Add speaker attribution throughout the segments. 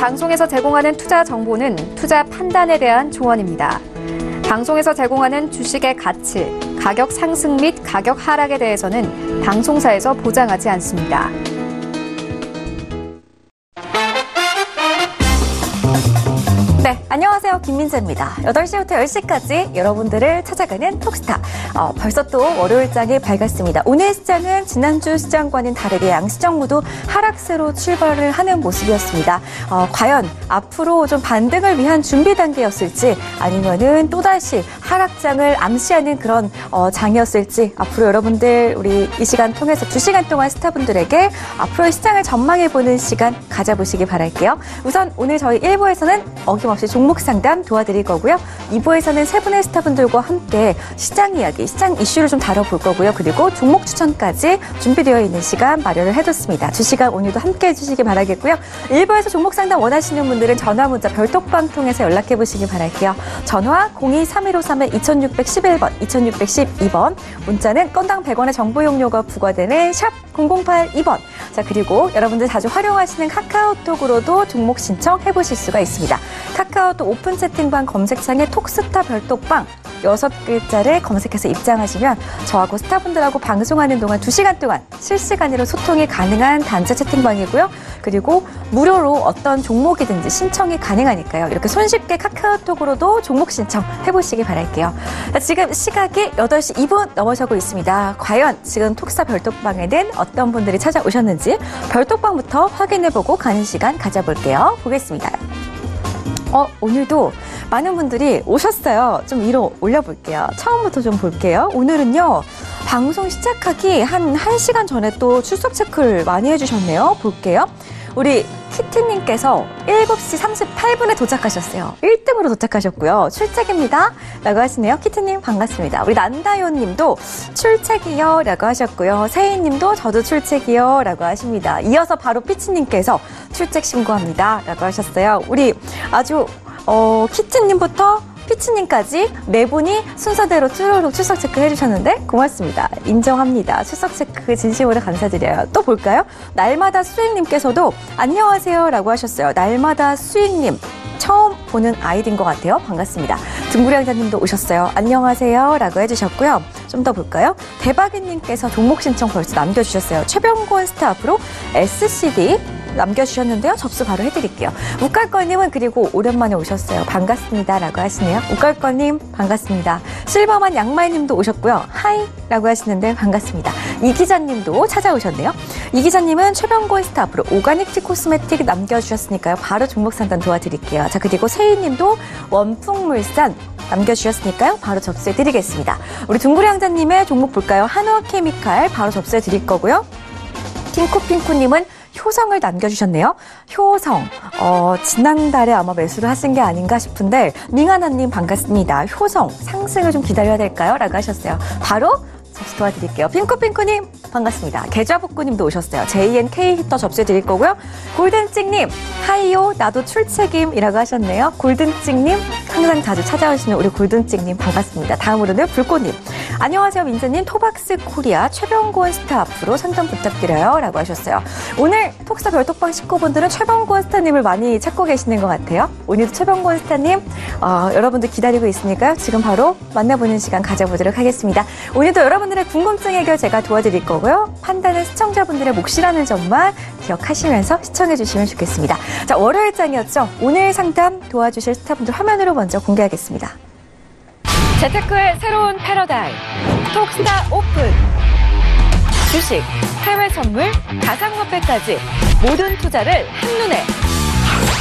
Speaker 1: 방송에서 제공하는 투자 정보는 투자 판단에 대한 조언입니다. 방송에서 제공하는 주식의 가치, 가격 상승 및 가격 하락에 대해서는 방송사에서 보장하지 않습니다.
Speaker 2: 네, 안녕하세요. 김민재입니다. 8시부터 10시까지 여러분들을 찾아가는 톡스타. 벌써 또 월요일장이 밝았습니다. 오늘 시장은 지난주 시장과는 다르게 양시장 모두 하락세로 출발을 하는 모습이었습니다. 과연 앞으로 좀 반등을 위한 준비 단계였을지 아니면은 또다시 하락장을 암시하는 그런 장이었을지 앞으로 여러분들 우리 이 시간 통해서 2시간 동안 스타분들에게 앞으로의 시장을 전망해보는 시간 가져보시기 바랄게요. 우선 오늘 저희 1부에서는 어김없이 종목 상담 도와드릴 거고요. 2부에서는 세 분의 스타분들과 함께 시장 이야기, 시장 이슈를 좀 다뤄볼 거고요. 그리고 종목 추천까지 준비되어 있는 시간 마련을 해뒀습니다. 2시간 오늘도 함께 해주시기 바라겠고요. 1부에서 종목 상담 원하시는 분들은 전화 문자 별톡방 통해서 연락해보시기 바랄게요. 전화 02-3153-2611번, 2612번, 문자는 건당 100원의 정보 용료가 부과되는 샵 0082번. 자, 그리고 여러분들 자주 활용하시는 카카오톡으로도 종목 신청해보실 수가 있습니다. 카카오톡 오픈 채팅방 검색창에 톡스타 별톡방 6글자를 검색해서 입장하시면 저하고 스타분들하고 방송하는 동안 2시간 동안 실시간으로 소통이 가능한 단체 채팅방이고요. 그리고 무료로 어떤 종목이든지 신청이 가능하니까요. 이렇게 손쉽게 카카오톡으로도 종목 신청해보시기 바랄게요. 자, 지금 시각이 8시 2분 넘어서고 있습니다. 과연 지금 톡스타 별톡방에는 어떤 분들이 찾아오셨는지 별톡방부터 확인해보고 가는 시간 가져볼게요. 보겠습니다. 오늘도 많은 분들이 오셨어요. 좀 위로 올려볼게요. 처음부터 좀 볼게요. 오늘은요, 방송 시작하기 한 1시간 전에 또 출석 체크를 많이 해주셨네요. 볼게요. 우리 키티님께서 7시 38분에 도착하셨어요. 1등으로 도착하셨고요. 출첵입니다. 라고 하시네요. 키티님 반갑습니다. 우리 난다요님도 출첵이요. 라고 하셨고요. 세희님도 저도 출첵이요. 라고 하십니다. 이어서 바로 피치님께서 출첵 신고합니다. 라고 하셨어요. 우리 아주 키티님부터 피치님까지 네 분이 순서대로 쭈루룩 출석 체크 해주셨는데 고맙습니다. 인정합니다. 출석 체크 진심으로 감사드려요. 또 볼까요? 날마다 수익님께서도 안녕하세요 라고 하셨어요. 날마다 수익님 처음 보는 아이디인 것 같아요. 반갑습니다. 등구량자님도 오셨어요. 안녕하세요 라고 해주셨고요. 좀 더 볼까요? 대박이님께서 종목 신청 벌써 남겨주셨어요. 최병권 스타 앞으로 SCD 남겨주셨는데요. 접수 바로 해드릴게요. 우깔거님은 그리고 오랜만에 오셨어요. 반갑습니다 라고 하시네요. 우깔거님 반갑습니다. 실버만 양말님도 오셨고요. 하이 라고 하시는데 반갑습니다. 이기자님도 찾아오셨네요. 이기자님은 최병고의 스타프로 오가닉 티 코스메틱 남겨주셨으니까요. 바로 종목 상담 도와드릴게요. 자, 그리고 세희님도 원풍물산 남겨주셨으니까요. 바로 접수해드리겠습니다. 우리 둥구량자님의 종목 볼까요? 한화케미칼 바로 접수해드릴 거고요. 핑크핑크님은 효성을 남겨주셨네요. 효성. 지난달에 아마 매수를 하신 게 아닌가 싶은데 밍하나님 반갑습니다. 효성 상승을 좀 기다려야 될까요? 라고 하셨어요. 바로 접수 도와드릴게요. 핑크핑크님 반갑습니다. 계좌복구님도 오셨어요. JNK 히터 접수해드릴 거고요. 골든찍님 하이요 나도 출첵임이라고 하셨네요. 골든찍님 항상 자주 찾아오시는 우리 골든찍님 반갑습니다. 다음으로는 불꽃님 안녕하세요 민재님 토박스 코리아 최병권 스타 앞으로 상담 부탁드려요 라고 하셨어요. 오늘 톡스타 별톡방 식구분들은 최병권 스타님을 많이 찾고 계시는 것 같아요. 오늘도 최병권 스타님 여러분들 기다리고 있으니까요. 지금 바로 만나보는 시간 가져보도록 하겠습니다. 오늘도 여러분들의 궁금증 해결 제가 도와드릴 거고요. 판단은 시청자분들의 몫이라는 점만 기억하시면서 시청해 주시면 좋겠습니다. 자, 월요일장이었죠. 오늘 상담 도와주실 스타분들 화면으로 먼저 공개하겠습니다.
Speaker 1: 재테크의 새로운 패러다임 톡스타 오픈 주식, 해외 선물, 가상화폐까지 모든 투자를 한눈에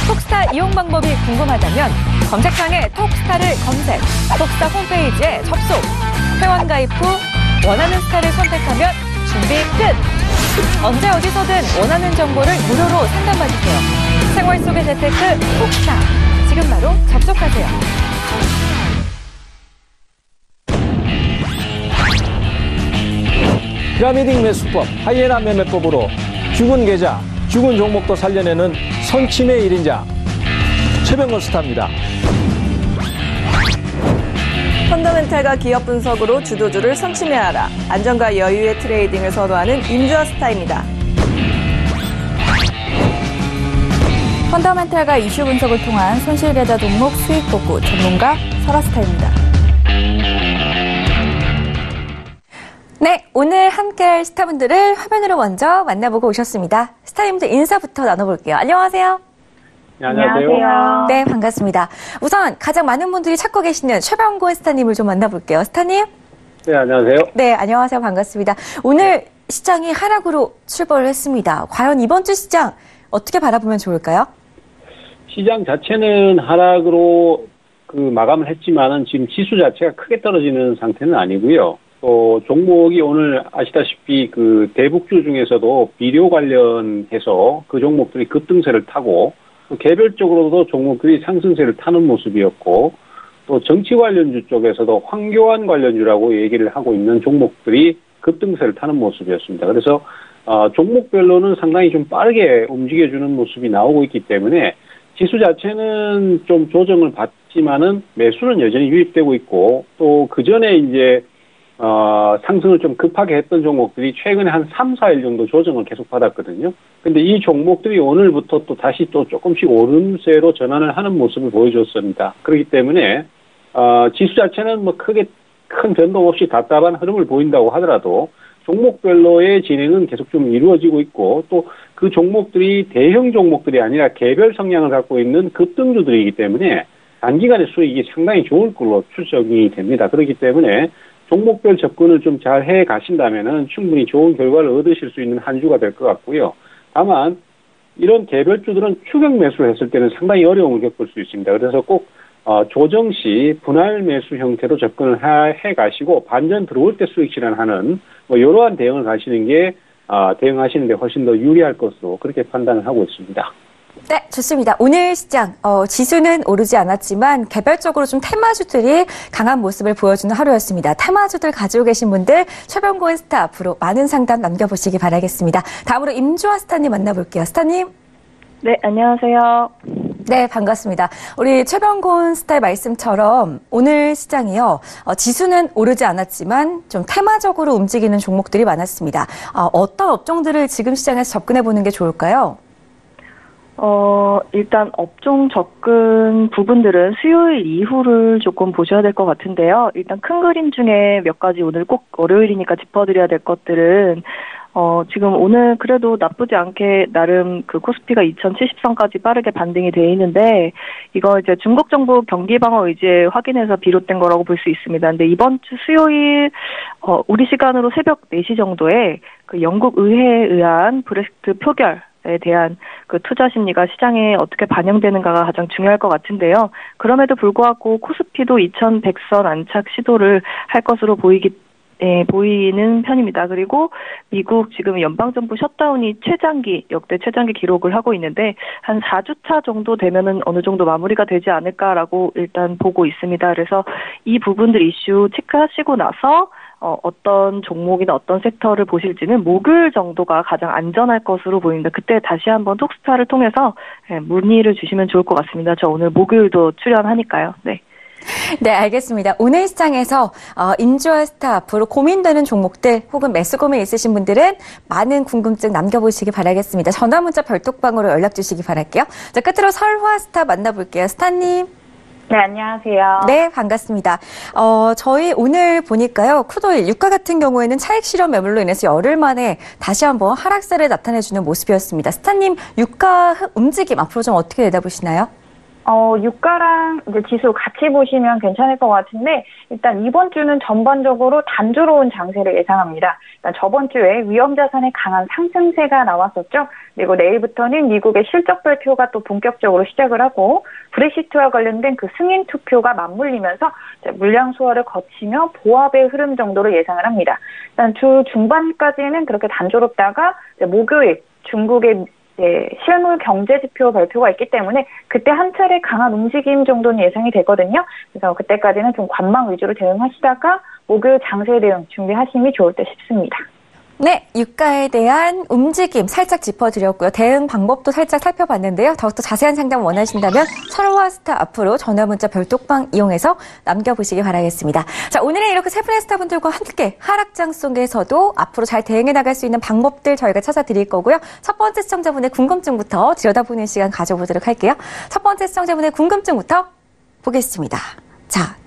Speaker 1: 톡스타 이용 방법이 궁금하다면 검색창에 톡스타를 검색 톡스타 홈페이지에 접속 회원 가입 후 원하는 스타를 선택하면 준비 끝! 언제 어디서든 원하는 정보를 무료로 상담받으세요. 생활 속의 재테크 톡스타 지금 바로 접속하세요.
Speaker 3: 피라미딩 매수법, 하이에나 매매법으로 죽은 계좌, 죽은 종목도 살려내는 선침의 1인자 최병권 스타입니다.
Speaker 4: 펀더멘탈과 기업 분석으로 주도주를 선침해하라. 안정과 여유의 트레이딩을 선호하는 임주아 스타입니다.
Speaker 2: 펀더멘탈과 이슈 분석을 통한 손실계좌 종목 수익 복구 전문가 설화스타입니다. 네, 오늘 함께할 스타분들을 화면으로 먼저 만나보고 오셨습니다. 스타님들 인사부터 나눠볼게요. 안녕하세요.
Speaker 5: 네, 안녕하세요.
Speaker 2: 네, 반갑습니다. 우선 가장 많은 분들이 찾고 계시는 최병곤 스타님을 좀 만나볼게요. 스타님.
Speaker 5: 네, 안녕하세요.
Speaker 2: 네, 안녕하세요. 반갑습니다. 오늘 시장이 하락으로 출발을 했습니다. 과연 이번 주 시장 어떻게 바라보면 좋을까요?
Speaker 5: 시장 자체는 하락으로 마감을 했지만은 지금 지수 자체가 크게 떨어지는 상태는 아니고요. 또 종목이 오늘 아시다시피 대북주 중에서도 비료 관련해서 그 종목들이 급등세를 타고 또 개별적으로도 종목들이 상승세를 타는 모습이었고 또 정치 관련주 쪽에서도 황교안 관련주라고 얘기를 하고 있는 종목들이 급등세를 타는 모습이었습니다. 그래서 종목별로는 상당히 좀 빠르게 움직여주는 모습이 나오고 있기 때문에 지수 자체는 좀 조정을 받지만은 매수는 여전히 유입되고 있고 또 그 전에 이제 상승을 좀 급하게 했던 종목들이 최근에 한 3, 4일 정도 조정을 계속 받았거든요. 근데 이 종목들이 오늘부터 또 다시 또 조금씩 오름세로 전환을 하는 모습을 보여줬습니다. 그렇기 때문에 지수 자체는 뭐 크게 큰 변동 없이 답답한 흐름을 보인다고 하더라도 종목별로의 진행은 계속 좀 이루어지고 있고 또 그 종목들이 대형 종목들이 아니라 개별 성향을 갖고 있는 급등주들이기 때문에 단기간의 수익이 상당히 좋을 걸로 추정이 됩니다. 그렇기 때문에 종목별 접근을 좀 잘 해 가신다면은 충분히 좋은 결과를 얻으실 수 있는 한 주가 될 것 같고요. 다만 이런 개별주들은 추격 매수를 했을 때는 상당히 어려움을 겪을 수 있습니다. 그래서 꼭 조정 시 분할 매수 형태로 접근을 해 가시고 반전 들어올 때 수익 실현하는 뭐 이러한 대응을 가시는 게 대응하시는 데 훨씬 더 유리할 것으로 그렇게 판단을 하고 있습니다.
Speaker 2: 네, 좋습니다. 오늘 시장 지수는 오르지 않았지만 개별적으로 좀 테마주들이 강한 모습을 보여주는 하루였습니다. 테마주들 가지고 계신 분들 최병곤 스타 앞으로 많은 상담 남겨보시기 바라겠습니다. 다음으로 임주아 스타님 만나볼게요. 스타님.
Speaker 6: 네, 안녕하세요.
Speaker 2: 네, 반갑습니다. 우리 최병곤 스타의 말씀처럼 오늘 시장이요. 지수는 오르지 않았지만 좀 테마적으로 움직이는 종목들이 많았습니다. 어떤 업종들을 지금 시장에서 접근해 보는 게 좋을까요?
Speaker 6: 일단 업종 접근 부분들은 수요일 이후를 조금 보셔야 될 것 같은데요. 일단 큰 그림 중에 몇 가지 오늘 꼭 월요일이니까 짚어드려야 될 것들은 지금 오늘 그래도 나쁘지 않게 나름 코스피가 2070선까지 빠르게 반등이 돼 있는데 이거 이제 중국 정부 경기 방어 의지에 확인해서 비롯된 거라고 볼 수 있습니다. 근데 이번 주 수요일 우리 시간으로 새벽 4시 정도에 영국 의회에 의한 브렉시트 표결에 대한 투자 심리가 시장에 어떻게 반영되는가가 가장 중요할 것 같은데요. 그럼에도 불구하고 코스피도 2100선 안착 시도를 할 것으로 보이는 편입니다. 그리고 미국 지금 연방정부 셧다운이 역대 최장기 기록을 하고 있는데 한 4주차 정도 되면은 어느 정도 마무리가 되지 않을까라고 일단 보고 있습니다. 그래서 이 부분들 이슈 체크하시고 나서 어떤 종목이나 어떤 섹터를 보실지는 목요일 정도가 가장 안전할 것으로 보입니다. 그때 다시 한번 톡스타를 통해서 문의를 주시면 좋을 것 같습니다. 저 오늘 목요일도 출연하니까요. 네.
Speaker 2: 네, 알겠습니다. 오늘 시장에서 임주아 스타 앞으로 고민되는 종목들 혹은 매수 고민 있으신 분들은 많은 궁금증 남겨보시기 바라겠습니다. 전화 문자 별톡방으로 연락 주시기 바랄게요. 자, 끝으로 설화 스타 만나볼게요. 스타님.
Speaker 7: 네, 안녕하세요.
Speaker 2: 네, 반갑습니다. 저희 오늘 보니까요, 크루도일 유가 같은 경우에는 차익 실현 매물로 인해서 열흘 만에 다시 한번 하락세를 나타내주는 모습이었습니다. 스타님, 유가 움직임 앞으로 좀 어떻게 내다보시나요?
Speaker 7: 유가랑 이제 지수 같이 보시면 괜찮을 것 같은데, 일단 이번 주는 전반적으로 단조로운 장세를 예상합니다. 일단 저번 주에 위험자산의 강한 상승세가 나왔었죠. 그리고 내일부터는 미국의 실적 발표가 또 본격적으로 시작을 하고, 브렉시트와 관련된 승인 투표가 맞물리면서 물량 소화를 거치며 보합의 흐름 정도로 예상을 합니다. 일단 주 중반까지는 그렇게 단조롭다가 목요일 중국의 실물 경제 지표 발표가 있기 때문에 그때 한 차례 강한 움직임 정도는 예상이 되거든요. 그래서 그때까지는 좀 관망 위주로 대응하시다가 목요일 장세 대응 준비하시면 좋을 듯 싶습니다.
Speaker 2: 네, 유가에 대한 움직임 살짝 짚어드렸고요. 대응 방법도 살짝 살펴봤는데요. 더욱더 자세한 상담 원하신다면 철화스타 앞으로 전화문자 별톡방 이용해서 남겨보시기 바라겠습니다. 자, 오늘은 이렇게 세 분의 스타분들과 함께 하락장 속에서도 앞으로 잘 대응해 나갈 수 있는 방법들 저희가 찾아드릴 거고요. 첫 번째 시청자분의 궁금증부터 들여다보는 시간 가져보도록 할게요. 첫 번째 시청자분의 궁금증부터 보겠습니다. 자,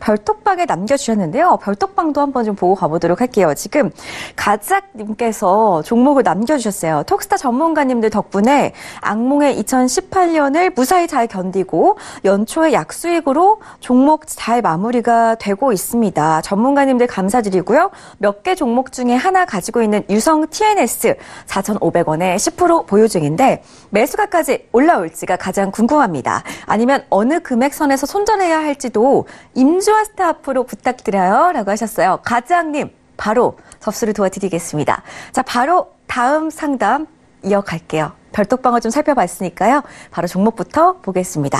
Speaker 2: 별톡방에 남겨주셨는데요. 별톡방도 한번 좀 보고 가보도록 할게요. 지금 가작님께서 종목을 남겨주셨어요. 톡스타 전문가님들 덕분에 악몽의 2018년을 무사히 잘 견디고 연초에 약수익으로 종목 잘 마무리가 되고 있습니다. 전문가님들 감사드리고요. 몇 개 종목 중에 하나 가지고 있는 유성 TNS 4,500원에 10% 보유 중인데 매수가까지 올라올지가 가장 궁금합니다. 아니면 어느 금액선에서 손절해야 할지도 임주아스타 앞으로 부탁드려요 라고 하셨어요. 가장님 바로 접수를 도와드리겠습니다. 자, 바로 다음 상담 이어갈게요. 별톡방을 좀 살펴봤으니까요. 바로 종목부터 보겠습니다.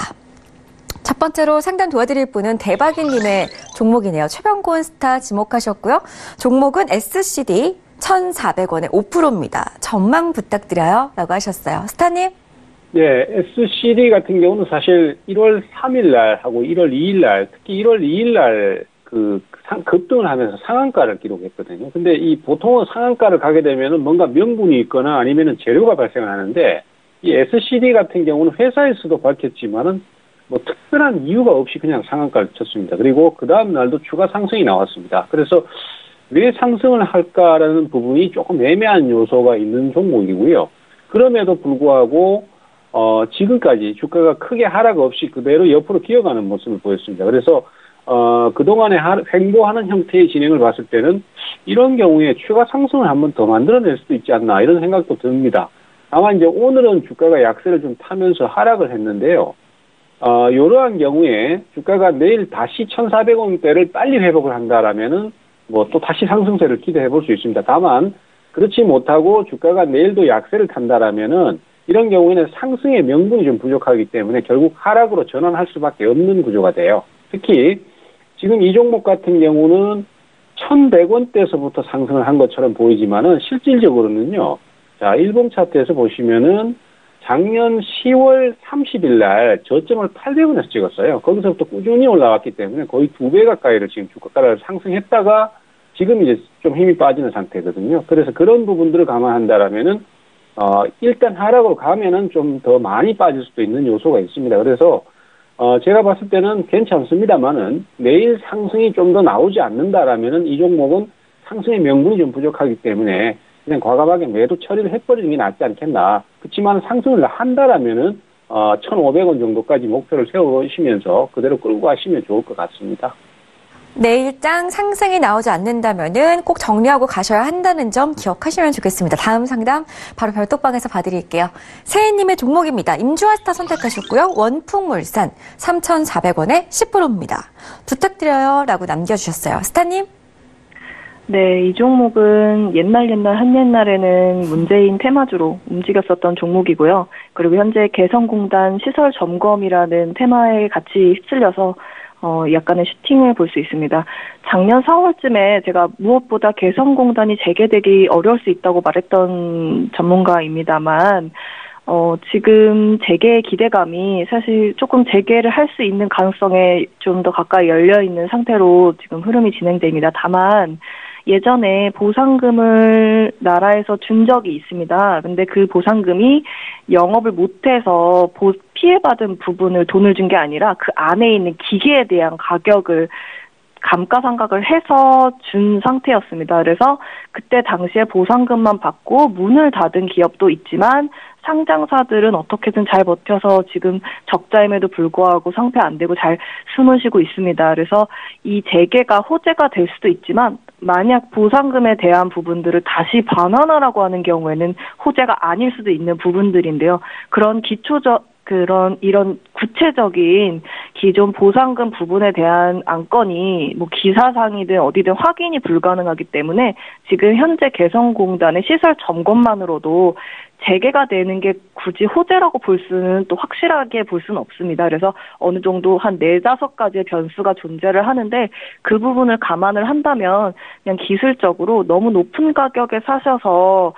Speaker 2: 첫 번째로 상담 도와드릴 분은 대박이님의 종목이네요. 최병곤 스타 지목하셨고요. 종목은 SCD 1,400원에 5%입니다. 전망 부탁드려요 라고 하셨어요. 스타님.
Speaker 5: 네, SCD 같은 경우는 사실 1월 3일 날 하고 1월 2일 날, 특히 1월 2일 날 급등을 하면서 상한가를 기록했거든요. 근데 이 보통은 상한가를 가게 되면은 뭔가 명분이 있거나 아니면은 재료가 발생을 하는데 이 SCD 같은 경우는 회사에서도 밝혔지만은 뭐 특별한 이유가 없이 그냥 상한가를 쳤습니다. 그리고 그 다음 날도 추가 상승이 나왔습니다. 그래서 왜 상승을 할까라는 부분이 조금 애매한 요소가 있는 종목이고요. 그럼에도 불구하고 지금까지 주가가 크게 하락 없이 그대로 옆으로 기어가는 모습을 보였습니다. 그래서 그동안에 횡보하는 형태의 진행을 봤을 때는 이런 경우에 추가 상승을 한번 더 만들어낼 수도 있지 않나 이런 생각도 듭니다. 다만 이제 오늘은 주가가 약세를 좀 타면서 하락을 했는데요. 이러한 경우에 주가가 내일 다시 1,400원대를 빨리 회복을 한다라면은 뭐 또 다시 상승세를 기대해 볼 수 있습니다. 다만 그렇지 못하고 주가가 내일도 약세를 탄다라면은 이런 경우에는 상승의 명분이 좀 부족하기 때문에 결국 하락으로 전환할 수밖에 없는 구조가 돼요. 특히 지금 이 종목 같은 경우는 1,100원대에서부터 상승을 한 것처럼 보이지만은 실질적으로는요. 자, 일봉 차트에서 보시면은 작년 10월 30일 날 저점을 800원에서 찍었어요. 거기서부터 꾸준히 올라왔기 때문에 거의 2배 가까이를 지금 주가를 상승했다가 지금 이제 좀 힘이 빠지는 상태거든요. 그래서 그런 부분들을 감안한다라면은 일단 하락으로 가면은 좀 더 많이 빠질 수도 있는 요소가 있습니다. 그래서 제가 봤을 때는 괜찮습니다만은 내일 상승이 좀 더 나오지 않는다라면은 이 종목은 상승의 명분이 좀 부족하기 때문에 그냥 과감하게 매도 처리를 해버리는 게 낫지 않겠나. 그렇지만 상승을 한다라면은 1,500원 정도까지 목표를 세우시면서 그대로 끌고 가시면 좋을 것 같습니다.
Speaker 2: 내일장 상승이 나오지 않는다면은 꼭 정리하고 가셔야 한다는 점 기억하시면 좋겠습니다. 다음 상담 바로 별톡방에서 봐드릴게요. 세희님의 종목입니다. 임주아스타 선택하셨고요. 원풍물산 3,400원에 10%입니다. 부탁드려요 라고 남겨주셨어요. 스타님.
Speaker 6: 네, 이 종목은 한옛날에는 문재인 테마주로 움직였었던 종목이고요. 그리고 현재 개성공단 시설 점검이라는 테마에 같이 휩쓸려서 약간의 슈팅을 볼 수 있습니다. 작년 4월쯤에 제가 무엇보다 개성공단이 재개되기 어려울 수 있다고 말했던 전문가입니다만, 지금 재개의 기대감이 사실 조금 재개를 할 수 있는 가능성에 좀 더 가까이 열려있는 상태로 지금 흐름이 진행됩니다. 다만, 예전에 보상금을 나라에서 준 적이 있습니다. 근데 그 보상금이 영업을 못해서 피해받은 부분을 돈을 준 게 아니라 그 안에 있는 기계에 대한 가격을 감가상각을 해서 준 상태였습니다. 그래서 그때 당시에 보상금만 받고 문을 닫은 기업도 있지만 상장사들은 어떻게든 잘 버텨서 지금 적자임에도 불구하고 상폐 안 되고 잘 숨을 쉬고 있습니다. 그래서 이 재개가 호재가 될 수도 있지만 만약 보상금에 대한 부분들을 다시 반환하라고 하는 경우에는 호재가 아닐 수도 있는 부분들인데요. 그런 이런 구체적인 기존 보상금 부분에 대한 안건이 뭐 기사상이든 어디든 확인이 불가능하기 때문에 지금 현재 개성공단의 시설 점검만으로도 재개가 되는 게 굳이 호재라고 볼 수는 또 확실하게 볼 수는 없습니다. 그래서 어느 정도 한 4-5가지의 변수가 존재를 하는데 그 부분을 감안을 한다면 그냥 기술적으로 너무 높은 가격에 사셔서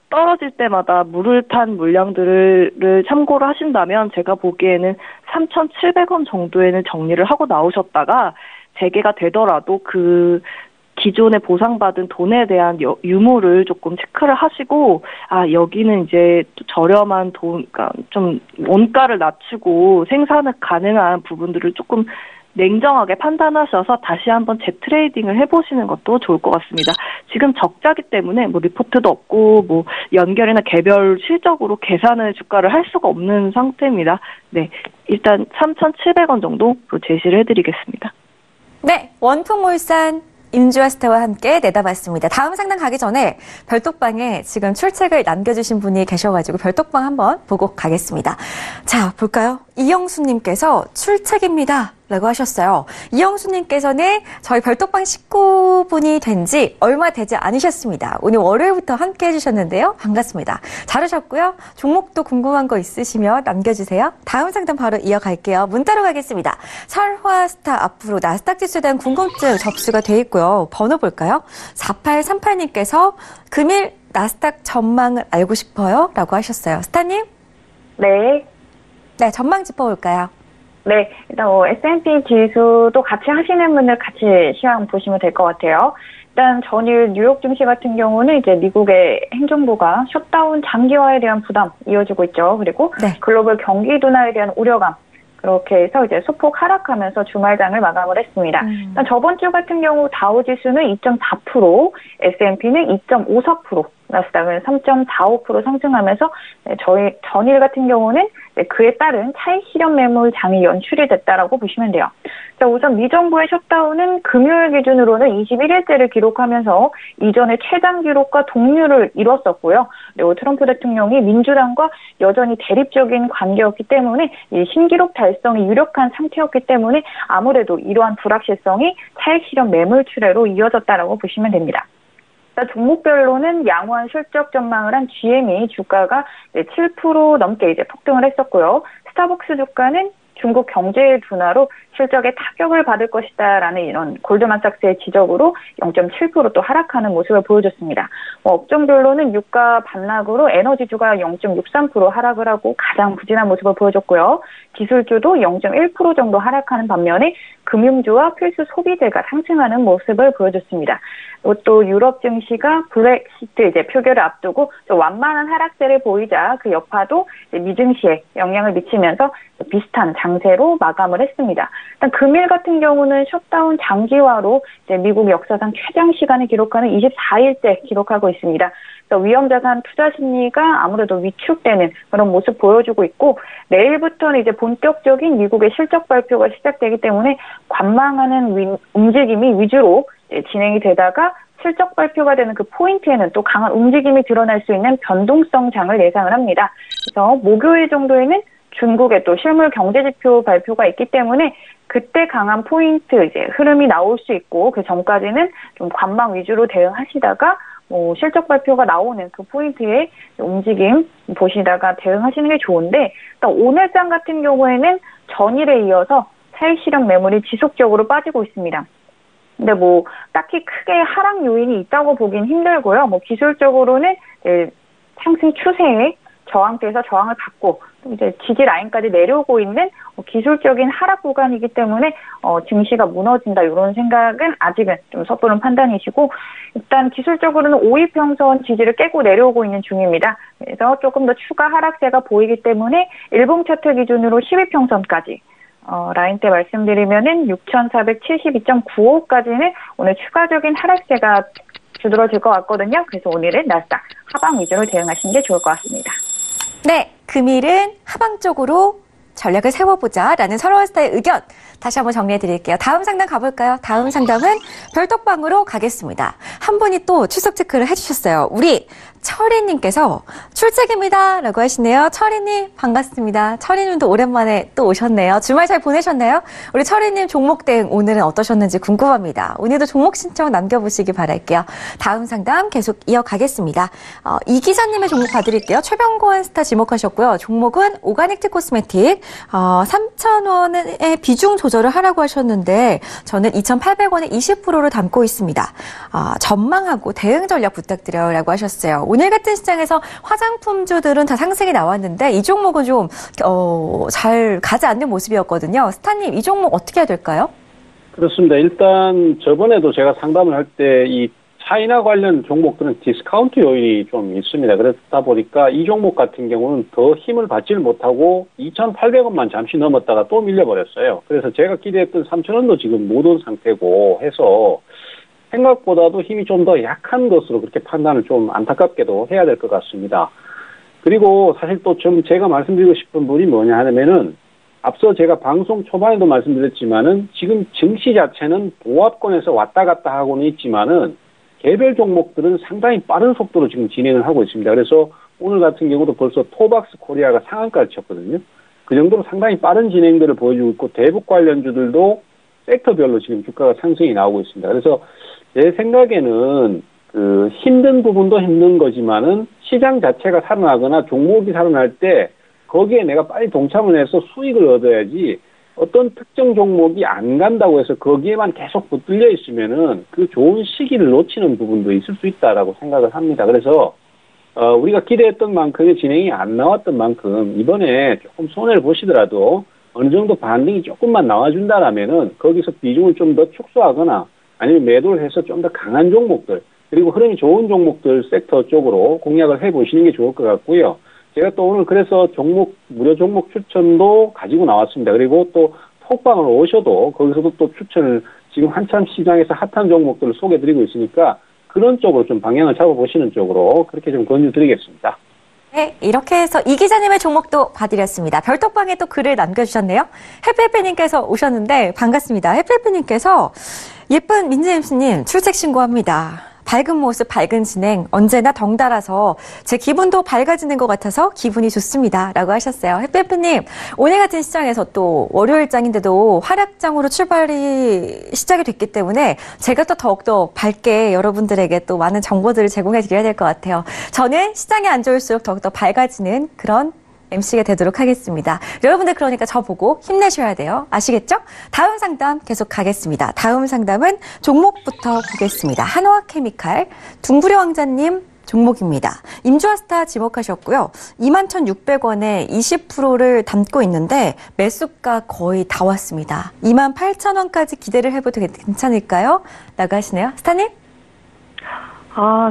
Speaker 6: 떨어질 때마다 물을 탄 물량들을 참고를 하신다면 제가 보기에는 3,700원 정도에는 정리를 하고 나오셨다가 재개가 되더라도 그 기존에 보상받은 돈에 대한 유무를 조금 체크를 하시고 여기는 이제 저렴한 돈, 그러니까 좀 원가를 낮추고 생산을 가능한 부분들을 조금 냉정하게 판단하셔서 다시 한번 재트레이딩을 해보시는 것도 좋을 것 같습니다. 지금 적자기 때문에 뭐 리포트도 없고 뭐 연결이나 개별 실적으로 계산을 주가를 할 수가 없는 상태입니다. 네, 일단 3,700원 정도로 제시를 해드리겠습니다.
Speaker 2: 네, 원통물산 임주아스타와 함께 내다봤습니다. 다음 상담 가기 전에 별톡방에 지금 출첵을 남겨주신 분이 계셔가지고 별톡방 한번 보고 가겠습니다. 자, 볼까요? 이영수님께서 출첵입니다 라고 하셨어요. 이영수님께서는 저희 별톡방 식구분이 된 지 얼마 되지 않으셨습니다. 오늘 월요일부터 함께 해주셨는데요. 반갑습니다. 잘 오셨고요. 종목도 궁금한 거 있으시면 남겨주세요. 다음 상담 바로 이어갈게요. 문자로 가겠습니다. 설화스타 앞으로 나스닥 지수에 대한 궁금증 접수가 돼 있고요. 번호 볼까요? 4838님께서 금일 나스닥 전망을 알고 싶어요 라고 하셨어요. 스타님?
Speaker 7: 네.
Speaker 2: 네, 전망 짚어볼까요?
Speaker 7: 네, 일단 S&P 지수도 같이 하시는 분들 같이 시황 보시면 될 것 같아요. 일단 전일 뉴욕 증시 같은 경우는 이제 미국의 행정부가 셧다운 장기화에 대한 부담 이어지고 있죠. 그리고
Speaker 2: 네.
Speaker 7: 글로벌 경기 둔화에 대한 우려감. 그렇게 해서 이제 소폭 하락하면서 주말장을 마감을 했습니다. 일단 저번 주 같은 경우 다우지수는 2.4%, S&P는 2.54%, 나스닥은 3.45% 상승하면서 저희 전일 같은 경우는 그에 따른 차익 실현 매물 장이 연출이 됐다라고 보시면 돼요. 자, 우선 미정부의 셧다운은 금요일 기준으로는 21일째를 기록하면서 이전의 최장 기록과 동률을 이뤘었고요. 그리고 트럼프 대통령이 민주당과 여전히 대립적인 관계였기 때문에 이 신기록 달성이 유력한 상태였기 때문에 아무래도 이러한 불확실성이 차익 실현 매물 출회로 이어졌다라고 보시면 됩니다. 종목별로는 양호한 실적 전망을 한 GME 주가가 7% 넘게 이제 폭등을 했었고요. 스타벅스 주가는 중국 경제 둔화로 실적에 타격을 받을 것이다라는 이런 골드만삭스의 지적으로 0.7% 또 하락하는 모습을 보여줬습니다. 업종별로는 유가 반락으로 에너지주가 0.63% 하락을 하고 가장 부진한 모습을 보여줬고요. 기술주도 0.1% 정도 하락하는 반면에 금융주와 필수 소비재가 상승하는 모습을 보여줬습니다. 또 유럽 증시가 브렉시트 이제 표결을 앞두고 좀 완만한 하락세를 보이자 그 여파도 미증시에 영향을 미치면서 비슷한 장세로 마감을 했습니다. 일단 금일 같은 경우는 셧다운 장기화로 이제 미국 역사상 최장 시간을 기록하는 24일째 기록하고 있습니다. 위험자산 투자 심리가 아무래도 위축되는 그런 모습 보여주고 있고 내일부터는 이제 본격적인 미국의 실적 발표가 시작되기 때문에 관망하는 움직임이 위주로 진행이 되다가 실적 발표가 되는 그 포인트에는 또 강한 움직임이 드러날 수 있는 변동성 장을 예상을 합니다. 그래서 목요일 정도에는 중국의 또 실물 경제지표 발표가 있기 때문에 그때 강한 포인트 이제 흐름이 나올 수 있고 그 전까지는 좀 관망 위주로 대응하시다가 실적 발표가 나오는 그 포인트의 움직임 보시다가 대응하시는 게 좋은데 오늘장 같은 경우에는 전일에 이어서 차익 실현 매물이 지속적으로 빠지고 있습니다. 근데 딱히 크게 하락 요인이 있다고 보긴 힘들고요. 기술적으로는 상승 추세에 저항대에서 저항을 받고 이제 지지 라인까지 내려오고 있는 기술적인 하락 구간이기 때문에 증시가 무너진다 이런 생각은 아직은 좀 섣부른 판단이시고 일단 기술적으로는 5일평선 지지를 깨고 내려오고 있는 중입니다. 그래서 조금 더 추가 하락세가 보이기 때문에 일봉 차트 기준으로 10일평선까지 라인대 말씀드리면은 6,472.95까지는 오늘 추가적인 하락세가 두드러질 것 같거든요. 그래서 오늘은 나스닥 하방 위주로 대응하시는 게 좋을 것 같습니다.
Speaker 2: 네, 금일은 하방 쪽으로 전략을 세워보자라는 설화스타의 의견 다시 한번 정리해드릴게요. 다음 상담 가볼까요? 다음 상담은 별톡방으로 가겠습니다. 한 분이 또 출석 체크를 해주셨어요. 우리 철이님께서 출첵입니다 라고 하시네요. 철이님 반갑습니다. 철이님도 오랜만에 또 오셨네요. 주말 잘 보내셨나요? 우리 철이님 종목 대응 오늘은 어떠셨는지 궁금합니다. 오늘도 종목 신청 남겨보시기 바랄게요. 다음 상담 계속 이어가겠습니다. 이 기자님의 종목 봐드릴게요. 최병고한 스타 지목하셨고요. 종목은 오가닉트 코스메틱 3,000원의 비중 조절을 하라고 하셨는데 저는 2,800원에 20%를 담고 있습니다. 전망하고 대응 전략 부탁드려요 라고 하셨어요. 오늘 같은 시장에서 화장품주들은 다 상승이 나왔는데 이 종목은 좀 잘 가지 않는 모습이었거든요. 스타님, 이 종목 어떻게 해야 될까요?
Speaker 5: 그렇습니다. 일단 저번에도 제가 상담을 할 때 이 차이나 관련 종목들은 디스카운트 요인이 좀 있습니다. 그렇다 보니까 이 종목 같은 경우는 더 힘을 받지를 못하고 2,800원만 잠시 넘었다가 또 밀려버렸어요. 그래서 제가 기대했던 3,000원도 지금 못 온 상태고 해서 생각보다도 힘이 좀 더 약한 것으로 그렇게 판단을 좀 안타깝게도 해야 될 것 같습니다. 그리고 사실 또 좀 제가 말씀드리고 싶은 분이 뭐냐 하면은 앞서 제가 방송 초반에도 말씀드렸지만은 지금 증시 자체는 보합권에서 왔다 갔다 하고는 있지만은 개별 종목들은 상당히 빠른 속도로 지금 진행을 하고 있습니다. 그래서 오늘 같은 경우도 벌써 토박스 코리아가 상한가를 쳤거든요. 그 정도로 상당히 빠른 진행들을 보여주고 있고 대북 관련주들도 섹터별로 지금 주가가 상승이 나오고 있습니다. 그래서 제 생각에는 그 힘든 부분도 힘든 거지만은 시장 자체가 살아나거나 종목이 살아날 때 거기에 내가 빨리 동참을 해서 수익을 얻어야지 어떤 특정 종목이 안 간다고 해서 거기에만 계속 붙들려 있으면은 그 좋은 시기를 놓치는 부분도 있을 수 있다라고 생각을 합니다. 그래서 우리가 기대했던 만큼의 진행이 안 나왔던 만큼 이번에 조금 손해를 보시더라도 어느 정도 반등이 조금만 나와준다라면은 거기서 비중을 좀 더 축소하거나 아니면 매도를 해서 좀 더 강한 종목들 그리고 흐름이 좋은 종목들 섹터 쪽으로 공략을 해보시는 게 좋을 것 같고요. 제가 또 오늘 그래서 무료 종목 추천도 가지고 나왔습니다. 그리고 또 톡방을 오셔도 거기서도 또 추천을 지금 한참 시장에서 핫한 종목들을 소개해드리고 있으니까 그런 쪽으로 좀 방향을 잡아보시는 쪽으로 그렇게 좀 권유드리겠습니다.
Speaker 2: 네, 이렇게 해서 이 기자님의 종목도 봐드렸습니다. 별톡방에 또 글을 남겨주셨네요. 해피해피님께서 오셨는데 반갑습니다. 해피해피님께서 예쁜 민지 MC님 출첵 신고합니다. 밝은 모습, 밝은 진행 언제나 덩달아서 제 기분도 밝아지는 것 같아서 기분이 좋습니다. 라고 하셨어요. 해피해피님, 오늘 같은 시장에서 또 월요일장인데도 하락장으로 출발이 시작이 됐기 때문에 제가 또 더욱더 밝게 여러분들에게 또 많은 정보들을 제공해 드려야 될 것 같아요. 저는 시장이 안 좋을수록 더욱더 밝아지는 그런 MC가 되도록 하겠습니다. 여러분들 그러니까 저 보고 힘내셔야 돼요. 아시겠죠? 다음 상담 계속 가겠습니다. 다음 상담은 종목부터 보겠습니다. 한화케미칼 둥구리 왕자님 종목입니다. 임주아스타 지목하셨고요. 21,600원에 20%를 담고 있는데 매수가 거의 다 왔습니다. 28,000원까지 기대를 해봐도 괜찮을까요? 라고 하시네요. 스타님?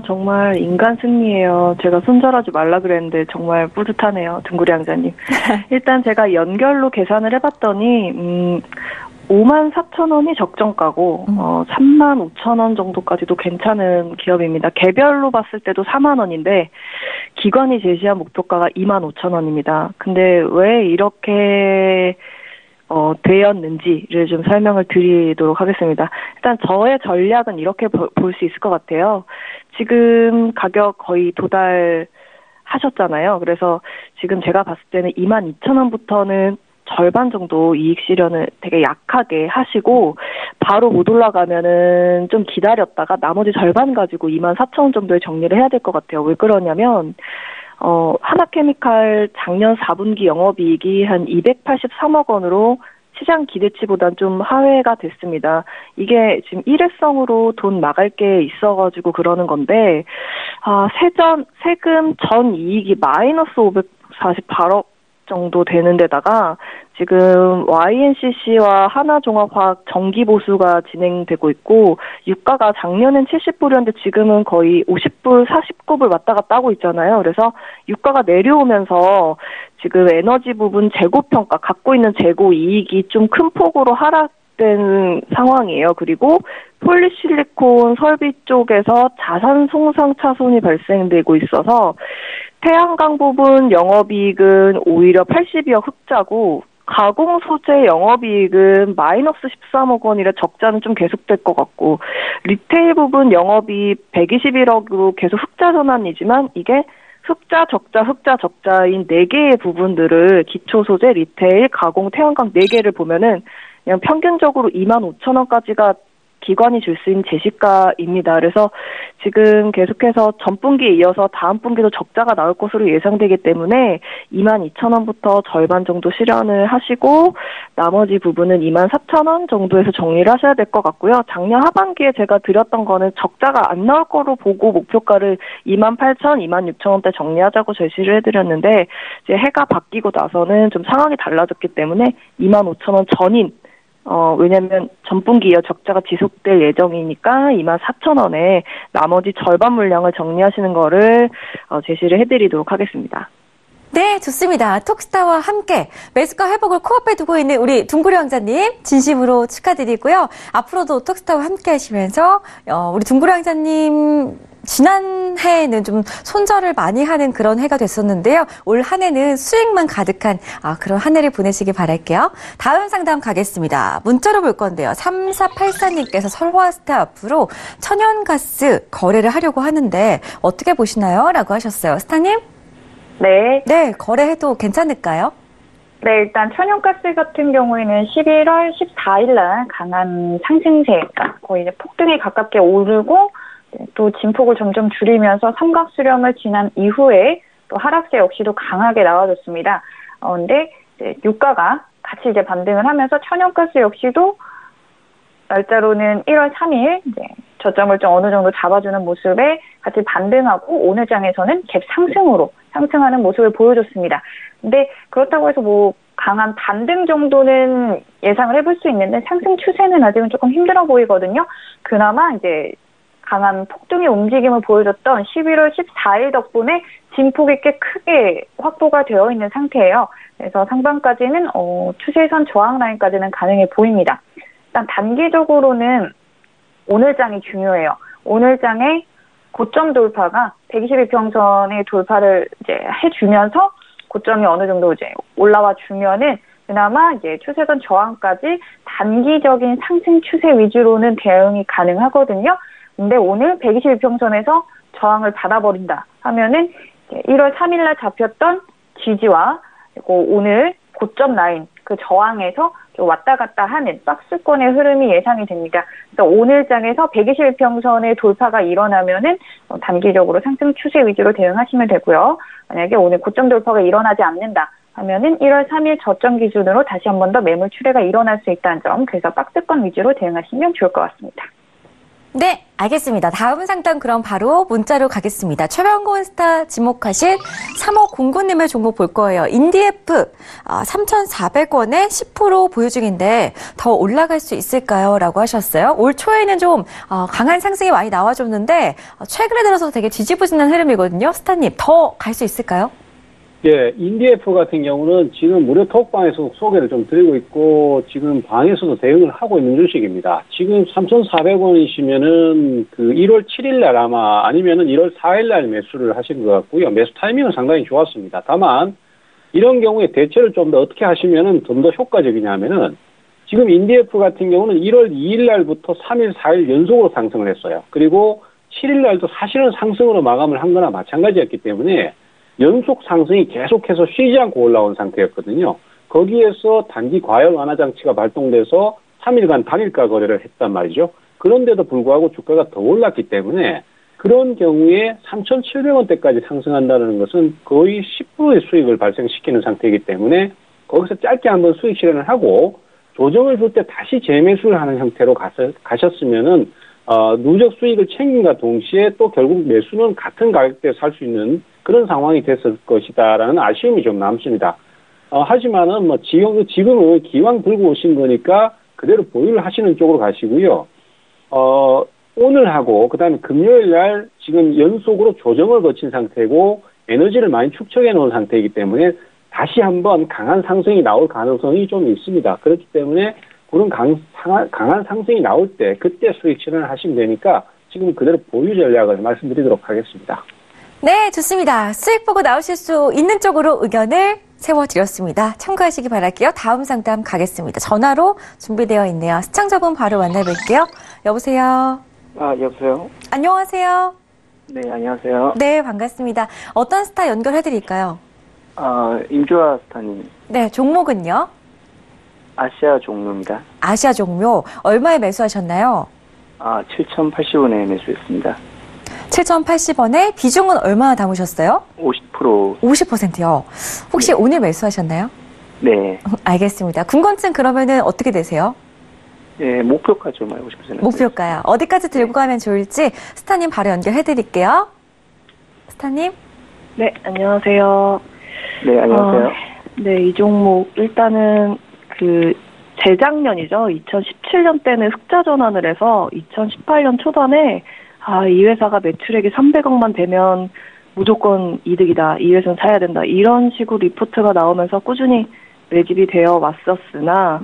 Speaker 6: 정말 인간 승리예요. 제가 손절하지 말라 그랬는데 정말 뿌듯하네요. 둥구리 양자님. 일단 제가 연결로 계산을 해봤더니 54,000원이 적정가고 35,000원 정도까지도 괜찮은 기업입니다. 개별로 봤을 때도 4만 원인데 기관이 제시한 목표가가 25,000원입니다. 근데 왜 이렇게 되었는지를 좀 설명을 드리도록 하겠습니다. 일단 저의 전략은 이렇게 볼 수 있을 것 같아요. 지금 가격 거의 도달하셨잖아요. 그래서 지금 제가 봤을 때는 22,000원부터는 절반 정도 이익 실현을 되게 약하게 하시고 바로 못 올라가면은 좀 기다렸다가 나머지 절반 가지고 24,000원 정도에 정리를 해야 될 것 같아요. 왜 그러냐면 하나케미칼 작년 4분기 영업이익이 한 283억 원으로 시장 기대치보단 좀 하회가 됐습니다. 이게 지금 일회성으로 돈 나갈 게 있어가지고 그러는 건데, 세금 전 이익이 마이너스 548억 정도 되는 데다가 지금 YNCC와 하나종합화학 정기 보수가 진행되고 있고 유가가 작년엔 70불이었는데 지금은 거의 50불, 49불 왔다 갔다 하고 있잖아요. 그래서 유가가 내려오면서 지금 에너지 부분 재고평가, 갖고 있는 재고 이익이 좀 큰 폭으로 하락된 상황이에요. 그리고 폴리실리콘 설비 쪽에서 자산 손상 차손이 발생되고 있어서 태양광 부분 영업이익은 오히려 82억 흑자고 가공 소재 영업이익은 마이너스 13억 원이라 적자는 좀 계속될 것 같고, 리테일 부분 영업이익 121억으로 계속 흑자 전환이지만 이게 흑자, 적자인 4개의 부분들을 기초 소재, 리테일, 가공, 태양광 4개를 보면은 그냥 평균적으로 25,000원까지가 기관이 줄 수 있는 제시가입니다. 그래서 지금 계속해서 전분기에 이어서 다음 분기도 적자가 나올 것으로 예상되기 때문에 22,000원부터 절반 정도 실현을 하시고 나머지 부분은 24,000원 정도에서 정리를 하셔야 될 것 같고요. 작년 하반기에 제가 드렸던 거는 적자가 안 나올 거로 보고 목표가를 28,000원, 26,000원대 정리하자고 제시를 해드렸는데 이제 해가 바뀌고 나서는 좀 상황이 달라졌기 때문에 25,000원 전인 왜냐면 전분기 이어 적자가 지속될 예정이니까 24,000원에 나머지 절반 물량을 정리하시는 거를 제시를 해드리도록 하겠습니다.
Speaker 2: 네, 좋습니다. 톡스타와 함께 매수가 회복을 코앞에 두고 있는 우리 둥구리 왕자님 진심으로 축하드리고요. 앞으로도 톡스타와 함께 하시면서 우리 둥구리 왕자님 지난 해에는 좀 손절을 많이 하는 그런 해가 됐었는데요. 올 한 해는 수익만 가득한 그런 한 해를 보내시길 바랄게요. 다음 상담 가겠습니다. 문자로 볼 건데요. 3484님께서 설화스타 앞으로 천연가스 거래를 하려고 하는데 어떻게 보시나요? 라고 하셨어요. 스타님?
Speaker 7: 네.
Speaker 2: 네, 거래해도 괜찮을까요?
Speaker 7: 네, 일단 천연가스 같은 경우에는 11월 14일 날 강한 상승세가 거의 이제 폭등에 가깝게 오르고 또 진폭을 점점 줄이면서 삼각수렴을 지난 이후에 또 하락세 역시도 강하게 나와줬습니다. 근데 이제 유가가 같이 이제 반등을 하면서 천연가스 역시도 날짜로는 1월 3일 이제 저점을 좀 어느 정도 잡아주는 모습에 같이 반등하고 오늘 장에서는 갭 상승으로 상승하는 모습을 보여줬습니다. 근데 그렇다고 해서 뭐 강한 반등 정도는 예상을 해볼 수 있는데 상승 추세는 아직은 조금 힘들어 보이거든요. 그나마 이제 강한 폭등의 움직임을 보여줬던 11월 14일 덕분에 진폭이 꽤 크게 확보가 되어 있는 상태예요. 그래서 상반까지는 추세선 저항 라인까지는 가능해 보입니다. 일단 단기적으로는 오늘 장이 중요해요. 오늘 장의 고점 돌파가 121평선의 돌파를 이제 해주면서 고점이 어느 정도 이제 올라와 주면은 그나마 이제 추세선 저항까지 단기적인 상승 추세 위주로는 대응이 가능하거든요. 근데 오늘 121평선에서 저항을 받아버린다 하면은 1월 3일날 잡혔던 지지와 그리고 오늘 고점 라인 그 저항에서 왔다 갔다 하는 박스권의 흐름이 예상이 됩니다. 그래서 오늘 장에서 121평선의 돌파가 일어나면은 단기적으로 상승 추세 위주로 대응하시면 되고요. 만약에 오늘 고점 돌파가 일어나지 않는다 하면은 1월 3일 저점 기준으로 다시 한 번 더 매물 출회가 일어날 수 있다는 점, 그래서 박스권 위주로 대응하시면 좋을 것 같습니다.
Speaker 2: 네, 알겠습니다. 다음 상담 그럼 바로 문자로 가겠습니다. 최병곤 스타 지목하신 3509님의 종목 볼 거예요. 인디F 3,400원에 10% 보유 중인데 더 올라갈 수 있을까요? 라고 하셨어요. 올 초에는 좀 강한 상승이 많이 나와줬는데 최근에 들어서 되게 지지부진한 흐름이거든요. 스타님, 더 갈 수 있을까요?
Speaker 5: 예, 인디F 같은 경우는 지금 무료 톡방에서 소개를 좀 드리고 있고, 지금 방에서도 대응을 하고 있는 주식입니다. 지금 3,400원이시면은 그 1월 7일날 아마 아니면은 1월 4일날 매수를 하신 것 같고요. 매수 타이밍은 상당히 좋았습니다. 다만, 이런 경우에 대처를 좀 더 어떻게 하시면은 좀 더 효과적이냐면은, 지금 인디F 같은 경우는 1월 2일날부터 3일, 4일 연속으로 상승을 했어요. 그리고 7일날도 사실은 상승으로 마감을 한 거나 마찬가지였기 때문에, 연속 상승이 계속해서 쉬지 않고 올라온 상태였거든요. 거기에서 단기 과열 완화 장치가 발동돼서 3일간 단일가 거래를 했단 말이죠. 그런데도 불구하고 주가가 더 올랐기 때문에 그런 경우에 3,700원대까지 상승한다는 것은 거의 10%의 수익을 발생시키는 상태이기 때문에 거기서 짧게 한번 수익 실현을 하고 조정을 줄 때 다시 재매수를 하는 형태로 가셨으면은 누적 수익을 챙김과 동시에 또 결국 매수는 같은 가격대에 살 수 있는 그런 상황이 됐을 것이다라는 아쉬움이 좀 남습니다. 하지만은 뭐 지금은 기왕 들고 오신 거니까 그대로 보유를 하시는 쪽으로 가시고요. 오늘하고 그다음에 금요일 날 지금 연속으로 조정을 거친 상태고 에너지를 많이 축적해 놓은 상태이기 때문에 다시 한번 강한 상승이 나올 가능성이 좀 있습니다. 그렇기 때문에 그런 강한 상승이 나올 때 그때 수익 실현을 하시면 되니까 지금 그대로 보유 전략을 말씀드리도록 하겠습니다.
Speaker 2: 네, 좋습니다. 수익 보고 나오실 수 있는 쪽으로 의견을 세워드렸습니다. 참고하시기 바랄게요. 다음 상담 가겠습니다. 전화로 준비되어 있네요. 시청자분 바로 만나뵐게요. 여보세요.
Speaker 8: 여보세요?
Speaker 2: 안녕하세요.
Speaker 8: 네, 안녕하세요.
Speaker 2: 네, 반갑습니다. 어떤 스타 연결해드릴까요?
Speaker 8: 임주아 스타님.
Speaker 2: 네, 종목은요?
Speaker 8: 아시아 종묘입니다.
Speaker 2: 아시아 종묘. 얼마에 매수하셨나요?
Speaker 8: 7,080원에 매수했습니다.
Speaker 2: 7,080원에 비중은 얼마나 담으셨어요?
Speaker 8: 50%.
Speaker 2: 50%요. 혹시
Speaker 8: 네.
Speaker 2: 오늘 매수하셨나요?
Speaker 8: 네.
Speaker 2: 알겠습니다. 궁금증 그러면은 어떻게 되세요?
Speaker 8: 네, 목표가죠, 50%.
Speaker 2: 목표가요. 어디까지 들고 가면 좋을지 스타님 바로 연결해드릴게요. 스타님?
Speaker 6: 네, 안녕하세요.
Speaker 8: 네, 안녕하세요.
Speaker 6: 네, 이 종목 일단은 재작년이죠. 2017년 때는 흑자 전환을 해서 2018년 초반에 이 회사가 매출액이 300억만 되면 무조건 이득이다. 이 회사는 사야 된다. 이런 식으로 리포트가 나오면서 꾸준히 매집이 되어 왔었으나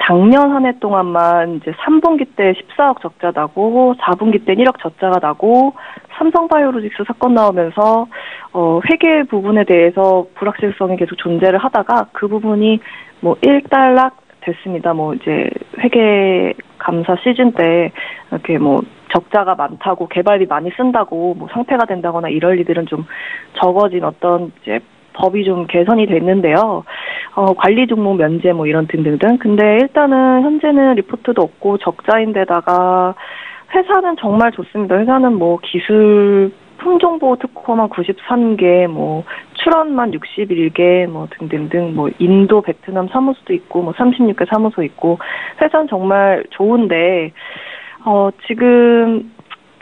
Speaker 6: 작년 한 해 동안만 이제 3분기 때 14억 적자 나고 4분기 때 1억 적자가 나고 삼성바이오로직스 사건 나오면서 회계 부분에 대해서 불확실성이 계속 존재를 하다가 그 부분이 일단락 됐습니다. 이제 회계 감사 시즌 때 이렇게 적자가 많다고 개발비 많이 쓴다고 상폐가 된다거나 이럴 일들은 좀 적어진 어떤 이제 법이 좀 개선이 됐는데요. 관리 종목 면제 이런 등등등. 근데 일단은 현재는 리포트도 없고 적자인데다가 회사는 정말 좋습니다. 회사는 기술 품종보호 특허만 93개, 출원만 61개, 등등등, 인도, 베트남 사무소도 있고, 36개 사무소 있고, 회사는 정말 좋은데,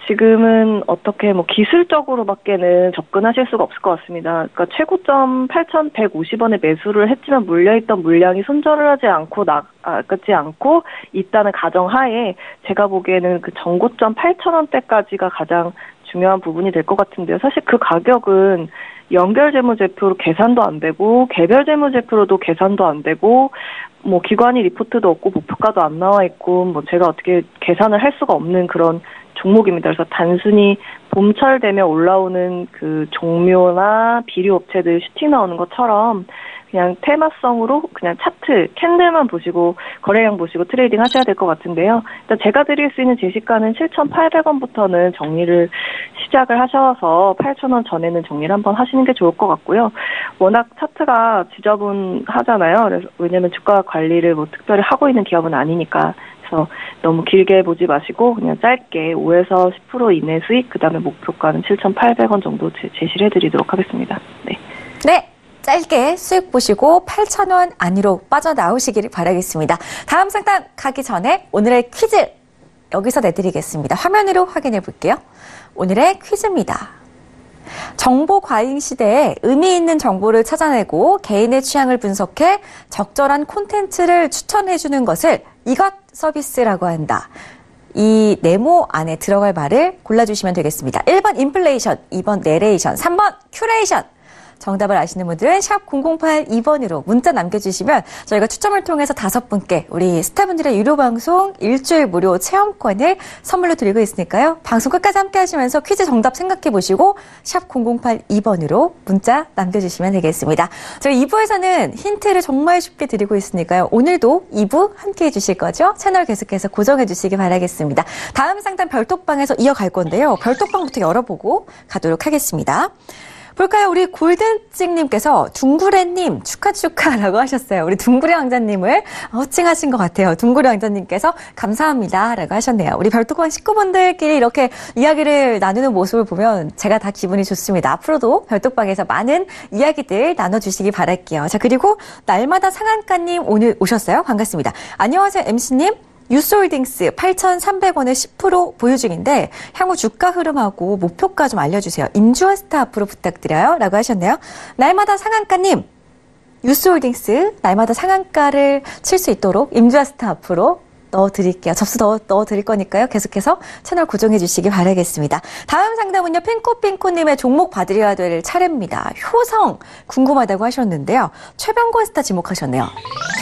Speaker 6: 지금은 어떻게 기술적으로밖에는 접근하실 수가 없을 것 같습니다. 그러니까 최고점 8,150원에 매수를 했지만 물려있던 물량이 손절을 하지 않고 나가지 않고 있다는 가정하에 제가 보기에는 그 정고점 8,000원대까지가 가장 중요한 부분이 될 것 같은데요. 사실 그 가격은 연결재무제표로 계산도 안 되고 개별 재무제표로도 계산도 안 되고 기관이 리포트도 없고 목표가도 안 나와 있고 제가 어떻게 계산을 할 수가 없는 그런 종목입니다. 그래서 단순히 봄철 되면 올라오는 그 종묘나 비료업체들 슈팅 나오는 것처럼 그냥 테마성으로 그냥 차트, 캔들만 보시고 거래량 보시고 트레이딩 하셔야 될 것 같은데요. 일단 제가 드릴 수 있는 제시가는 7,800원부터는 정리를 시작을 하셔서 8,000원 전에는 정리를 한번 하시는 게 좋을 것 같고요. 워낙 차트가 지저분하잖아요. 그래서 왜냐하면 주가 관리를 특별히 하고 있는 기업은 아니니까. 그래서 너무 길게 보지 마시고 그냥 짧게 5에서 10% 이내 수익, 그다음에 목표가는 7,800원 정도 제시를 해드리도록 하겠습니다. 네.
Speaker 2: 네. 짧게 수익 보시고 8,000원 안으로 빠져나오시기를 바라겠습니다. 다음 상담 가기 전에 오늘의 퀴즈 여기서 내드리겠습니다. 화면으로 확인해 볼게요. 오늘의 퀴즈입니다. 정보 과잉 시대에 의미 있는 정보를 찾아내고 개인의 취향을 분석해 적절한 콘텐츠를 추천해주는 것을 이것 서비스라고 한다. 이 네모 안에 들어갈 말을 골라주시면 되겠습니다. 1번 인플레이션, 2번 내레이션, 3번 큐레이션. 정답을 아시는 분들은 샵 0082번으로 문자 남겨주시면 저희가 추첨을 통해서 5분께 우리 스타분들의 유료 방송 일주일 무료 체험권을 선물로 드리고 있으니까요. 방송 끝까지 함께 하시면서 퀴즈 정답 생각해 보시고 샵 0082번으로 문자 남겨주시면 되겠습니다. 저희 2부에서는 힌트를 정말 쉽게 드리고 있으니까요. 오늘도 2부 함께 해주실 거죠? 채널 계속해서 고정해 주시기 바라겠습니다. 다음 상담 별톡방에서 이어갈 건데요. 별톡방부터 열어보고 가도록 하겠습니다. 볼까요? 우리 골든찍님께서 둥구레님 축하라고 하셨어요. 우리 둥구레 왕자님을 호칭하신 것 같아요. 둥구레 왕자님께서 감사합니다 라고 하셨네요. 우리 별톡방 식구분들끼리 이렇게 이야기를 나누는 모습을 보면 제가 다 기분이 좋습니다. 앞으로도 별톡방에서 많은 이야기들 나눠주시기 바랄게요. 자, 그리고 날마다 상한가님 오늘 오셨어요. 반갑습니다. 안녕하세요 MC님. 유스홀딩스 8,300원에 10% 보유 중인데 향후 주가 흐름하고 목표가 좀 알려주세요. 임주아스타 앞으로 부탁드려요 라고 하셨네요. 날마다 상한가님, 유스홀딩스 날마다 상한가를 칠 수 있도록 임주아스타 앞으로 넣어드릴게요. 접수 넣어드릴 거니까요. 계속해서 채널 고정해 주시기 바라겠습니다. 다음 상담은요. 핑코핑코님의 종목 봐드려야 될 차례입니다. 효성 궁금하다고 하셨는데요. 최병권 스타 지목하셨네요.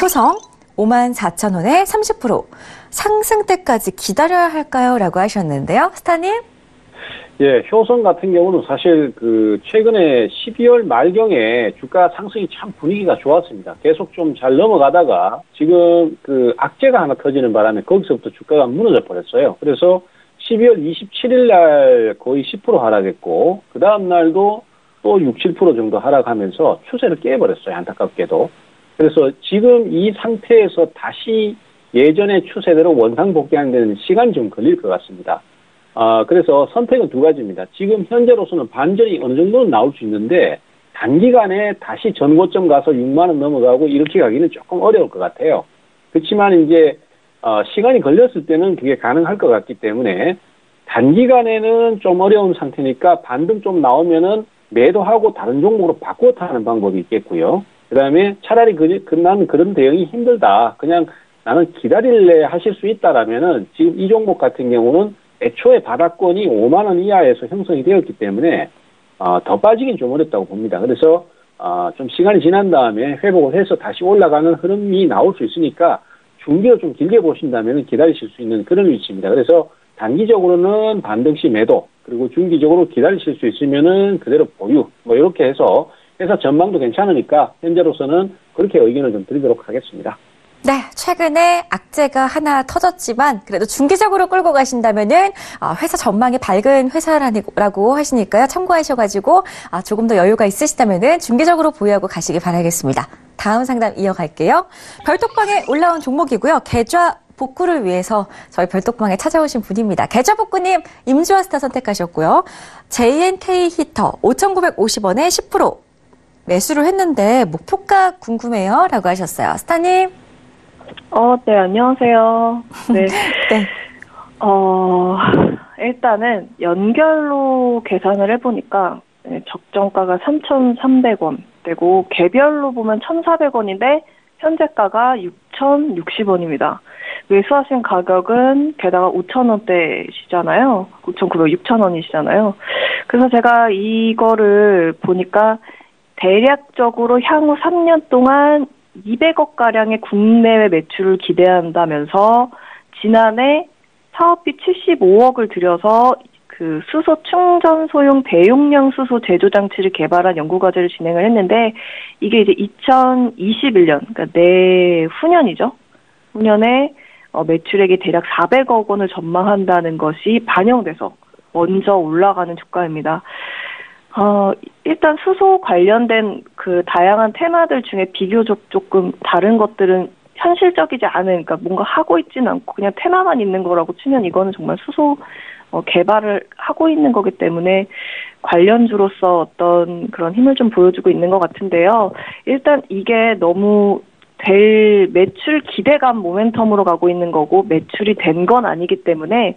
Speaker 2: 효성 54,000원에 30% 상승 때까지 기다려야 할까요? 라고 하셨는데요. 스타님?
Speaker 5: 예, 효성 같은 경우는 사실 최근에 12월 말경에 주가 상승이 참 분위기가 좋았습니다. 계속 좀 잘 넘어가다가 지금 악재가 하나 터지는 바람에 거기서부터 주가가 무너져 버렸어요. 그래서 12월 27일 날 거의 10% 하락했고, 그 다음 날도 또 6, 7% 정도 하락하면서 추세를 깨버렸어요. 안타깝게도. 그래서 지금 이 상태에서 다시 예전의 추세대로 원상복귀하는 데는 시간이 좀 걸릴 것 같습니다. 그래서 선택은 두 가지입니다. 지금 현재로서는 반전이 어느 정도는 나올 수 있는데 단기간에 다시 전고점 가서 6만 원 넘어가고 이렇게 가기는 조금 어려울 것 같아요. 그렇지만 이제 시간이 걸렸을 때는 그게 가능할 것 같기 때문에 단기간에는 좀 어려운 상태니까 반등 좀 나오면은 매도하고 다른 종목으로 바꿔 타는 방법이 있겠고요. 그 다음에 차라리 나는 그런 대응이 힘들다. 그냥 나는 기다릴래 하실 수 있다라면은 지금 이 종목 같은 경우는 애초에 바닥권이 5만 원 이하에서 형성이 되었기 때문에 더 빠지긴 좀 어렵다고 봅니다. 그래서 좀 시간이 지난 다음에 회복을 해서 다시 올라가는 흐름이 나올 수 있으니까 중기로 좀 길게 보신다면 기다리실 수 있는 그런 위치입니다. 그래서 단기적으로는 반등 시 매도, 그리고 중기적으로 기다리실 수 있으면은 그대로 보유, 이렇게 해서 회사 전망도 괜찮으니까 현재로서는 그렇게 의견을 좀 드리도록 하겠습니다.
Speaker 2: 네, 최근에 악재가 하나 터졌지만 그래도 중기적으로 끌고 가신다면은 회사 전망이 밝은 회사라고 하시니까요. 참고하셔가지고 조금 더 여유가 있으시다면은 중기적으로 보유하고 가시기 바라겠습니다. 다음 상담 이어갈게요. 별톡방에 올라온 종목이고요. 계좌 복구를 위해서 저희 별톡방에 찾아오신 분입니다. 계좌 복구님 임주아스타 선택하셨고요. JNK 히터 5,950원에 10% 매수를 했는데 목표가 궁금해요 라고 하셨어요. 스타님.
Speaker 6: 네, 안녕하세요. 네.
Speaker 2: 네.
Speaker 6: 일단은 연결로 계산을 해보니까 적정가가 3,300원 되고 개별로 보면 1,400원인데 현재가가 6,060원입니다. 매수하신 가격은 게다가 5,000원대시잖아요. 5,900, 6,000원이시잖아요. 그래서 제가 이거를 보니까 대략적으로 향후 3년 동안 200억가량의 국내외 매출을 기대한다면서 지난해 사업비 75억을 들여서 수소 충전 소용 대용량 수소 제조 장치를 개발한 연구과제를 진행을 했는데 이게 이제 2021년, 그러니까 내후년이죠. 후년에 매출액이 대략 400억 원을 전망한다는 것이 반영돼서 먼저 올라가는 주가입니다. 일단 수소 관련된 다양한 테마들 중에 비교적 조금 다른 것들은 현실적이지 않은, 그러니까 뭔가 하고 있지는 않고 그냥 테마만 있는 거라고 치면 이거는 정말 수소 개발을 하고 있는 거기 때문에 관련주로서 어떤 그런 힘을 좀 보여주고 있는 것 같은데요. 일단 이게 너무 매출 기대감 모멘텀으로 가고 있는 거고 매출이 된 건 아니기 때문에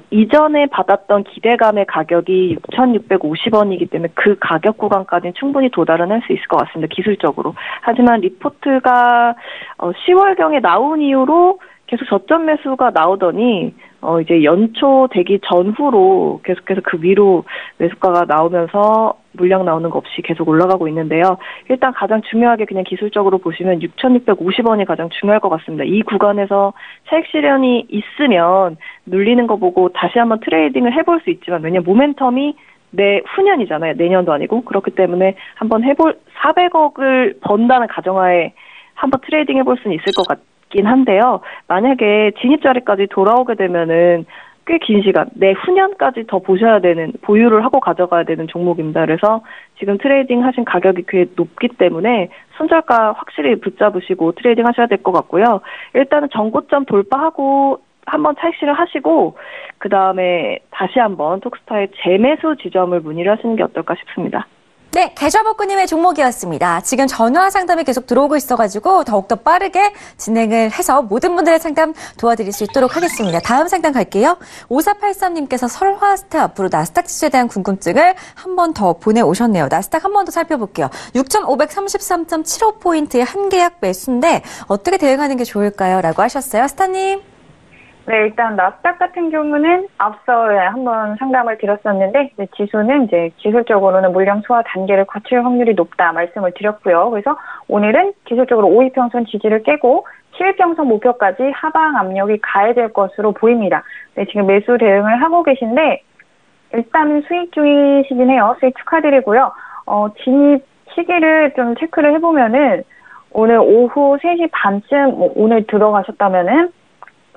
Speaker 6: 이전에 받았던 기대감의 가격이 6,650원이기 때문에 그 가격 구간까지는 충분히 도달은 할 수 있을 것 같습니다. 기술적으로. 하지만 리포트가 10월경에 나온 이후로 계속 저점 매수가 나오더니 이제 연초 되기 전후로 계속해서 그 위로 매수가가 나오면서 물량 나오는 거 없이 계속 올라가고 있는데요. 일단 가장 중요하게 그냥 기술적으로 보시면 6,650원이 가장 중요할 것 같습니다. 이 구간에서 차익 실현이 있으면 눌리는 거 보고 다시 한번 트레이딩을 해볼 수 있지만 왜냐면 모멘텀이 내후년이잖아요. 내년도 아니고. 그렇기 때문에 한번 400억을 번다는 가정하에 한번 트레이딩 해볼 수는 있을 것 같긴 한데요. 만약에 진입 자리까지 돌아오게 되면은 꽤 긴 시간, 내후년까지 더 보셔야 되는, 보유를 하고 가져가야 되는 종목입니다. 그래서 지금 트레이딩 하신 가격이 꽤 높기 때문에 손절가 확실히 붙잡으시고 트레이딩 하셔야 될 것 같고요. 일단은 전고점 돌파하고 한번 차익 실현하시고 그 다음에 다시 한번 톡스타의 재매수 지점을 문의를 하시는 게 어떨까 싶습니다.
Speaker 2: 네, 계좌복구님의 종목이었습니다. 지금 전화 상담이 계속 들어오고 있어가지고 더욱더 빠르게 진행을 해서 모든 분들의 상담 도와드릴 수 있도록 하겠습니다. 다음 상담 갈게요. 5483님께서 설화스타 앞으로 나스닥 지수에 대한 궁금증을 한 번 더 보내오셨네요. 나스닥 한 번 더 살펴볼게요. 6,533.75포인트의 한 계약 매수인데 어떻게 대응하는 게 좋을까요? 라고 하셨어요. 스타님.
Speaker 7: 네, 일단 나스닥 같은 경우는 앞서 한번 상담을 드렸었는데 지수는 이제 기술적으로는 물량 소화 단계를 거칠 확률이 높다 말씀을 드렸고요. 그래서 오늘은 기술적으로 5이평선 지지를 깨고 7평선 목표까지 하방 압력이 가해질 것으로 보입니다. 네, 지금 매수 대응을 하고 계신데 일단은 수익 중이시긴 해요. 수익 축하드리고요. 진입 시기를 좀 체크를 해보면은 오늘 오후 3시 반쯤 오늘 들어가셨다면은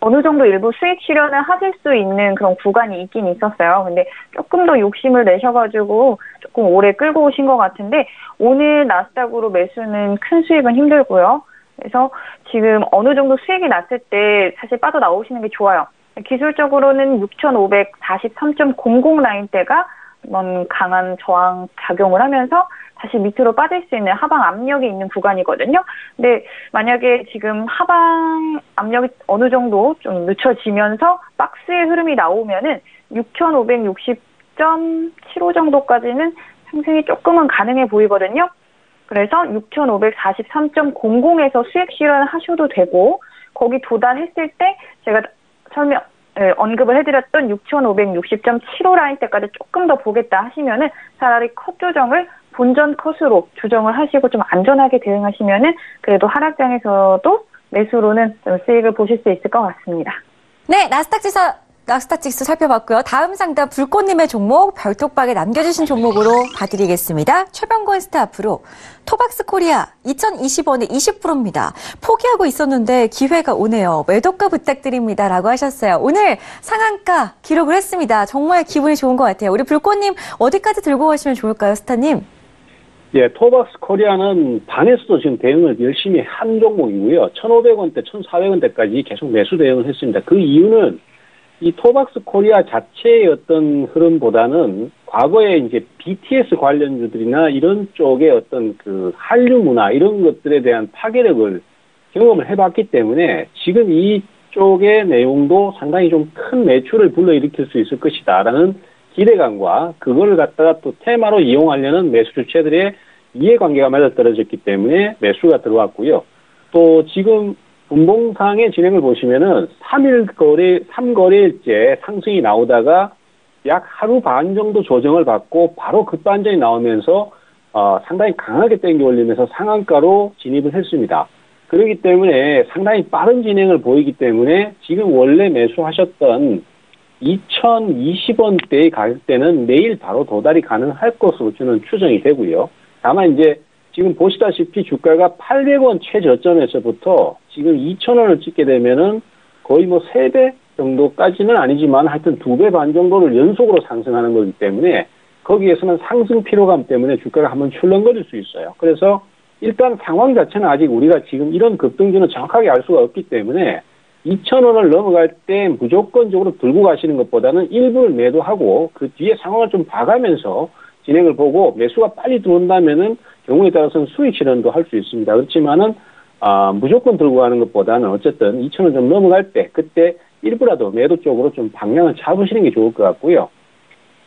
Speaker 7: 어느 정도 일부 수익 실현을 하실 수 있는 그런 구간이 있긴 있었어요. 근데 조금 더 욕심을 내셔가지고 조금 오래 끌고 오신 것 같은데 오늘 나스닥으로 매수는 큰 수익은 힘들고요. 그래서 지금 어느 정도 수익이 났을 때 사실 빠져나오시는 게 좋아요. 기술적으로는 6,543.00 라인대가 강한 저항 작용을 하면서 다시 밑으로 빠질 수 있는 하방 압력이 있는 구간이거든요. 근데 만약에 지금 하방 압력이 어느 정도 좀 늦춰지면서 박스의 흐름이 나오면은 6,560.75 정도까지는 상승이 조금은 가능해 보이거든요. 그래서 6,543.00에서 수익 실현하셔도 되고 거기 도달했을 때 제가 언급을 해드렸던 6,560.75 라인대까지 조금 더 보겠다 하시면은 차라리 컷 조정을 본전 컷으로 조정을 하시고 좀 안전하게 대응하시면은 그래도 하락장에서도 매수로는 좀 수익을 보실 수 있을 것 같습니다.
Speaker 2: 네, 나스닥 지수 살펴봤고요. 다음 상담 불꽃님의 종목 별톡방에 남겨주신 종목으로 봐드리겠습니다. 최병권 스타프로 토박스 코리아 2020원에 20%입니다. 포기하고 있었는데 기회가 오네요. 매도가 부탁드립니다. 라고 하셨어요. 오늘 상한가 기록을 했습니다. 정말 기분이 좋은 것 같아요. 우리 불꽃님 어디까지 들고 가시면 좋을까요, 스타님?
Speaker 5: 예, 토박스 코리아는 방에서도 지금 대응을 열심히 한 종목이고요. 1,500원대, 1,400원대까지 계속 매수 대응을 했습니다. 그 이유는 이 토박스 코리아 자체의 어떤 흐름보다는 과거에 이제 BTS 관련주들이나 이런 쪽의 어떤 그 한류 문화 이런 것들에 대한 파괴력을 경험을 해봤기 때문에 지금 이쪽의 내용도 상당히 좀 큰 매출을 불러일으킬 수 있을 것이다라는 기대감과 그걸 갖다가 또 테마로 이용하려는 매수 주체들의 이해관계가 맞아떨어졌기 때문에 매수가 들어왔고요. 또 지금 분봉상의 진행을 보시면은 3거래일째 상승이 나오다가 약 하루 반 정도 조정을 받고 바로 급반전이 나오면서 상당히 강하게 땡겨 올리면서 상한가로 진입을 했습니다. 그렇기 때문에 상당히 빠른 진행을 보이기 때문에 지금 원래 매수하셨던 2,020원대의 가격대는 내일 바로 도달이 가능할 것으로 저는 추정이 되고요. 다만 이제 지금 보시다시피 주가가 800원 최저점에서부터 지금 2,000원을 찍게 되면은 거의 뭐 3배 정도까지는 아니지만 하여튼 2배 반 정도를 연속으로 상승하는 거기 때문에 거기에서는 상승 피로감 때문에 주가가 한번 출렁거릴 수 있어요. 그래서 일단 상황 자체는 아직 우리가 지금 이런 급등주는 정확하게 알 수가 없기 때문에 2,000원을 넘어갈 때 무조건적으로 들고 가시는 것보다는 일부를 매도하고 그 뒤에 상황을 좀 봐가면서 진행을 보고 매수가 빨리 들어온다면은 경우에 따라서는 수익 실현도 할 수 있습니다. 그렇지만은 무조건 들고 가는 것보다는 어쨌든 2,000원 좀 넘어갈 때 그때 일부라도 매도 쪽으로 좀 방향을 잡으시는 게 좋을 것 같고요.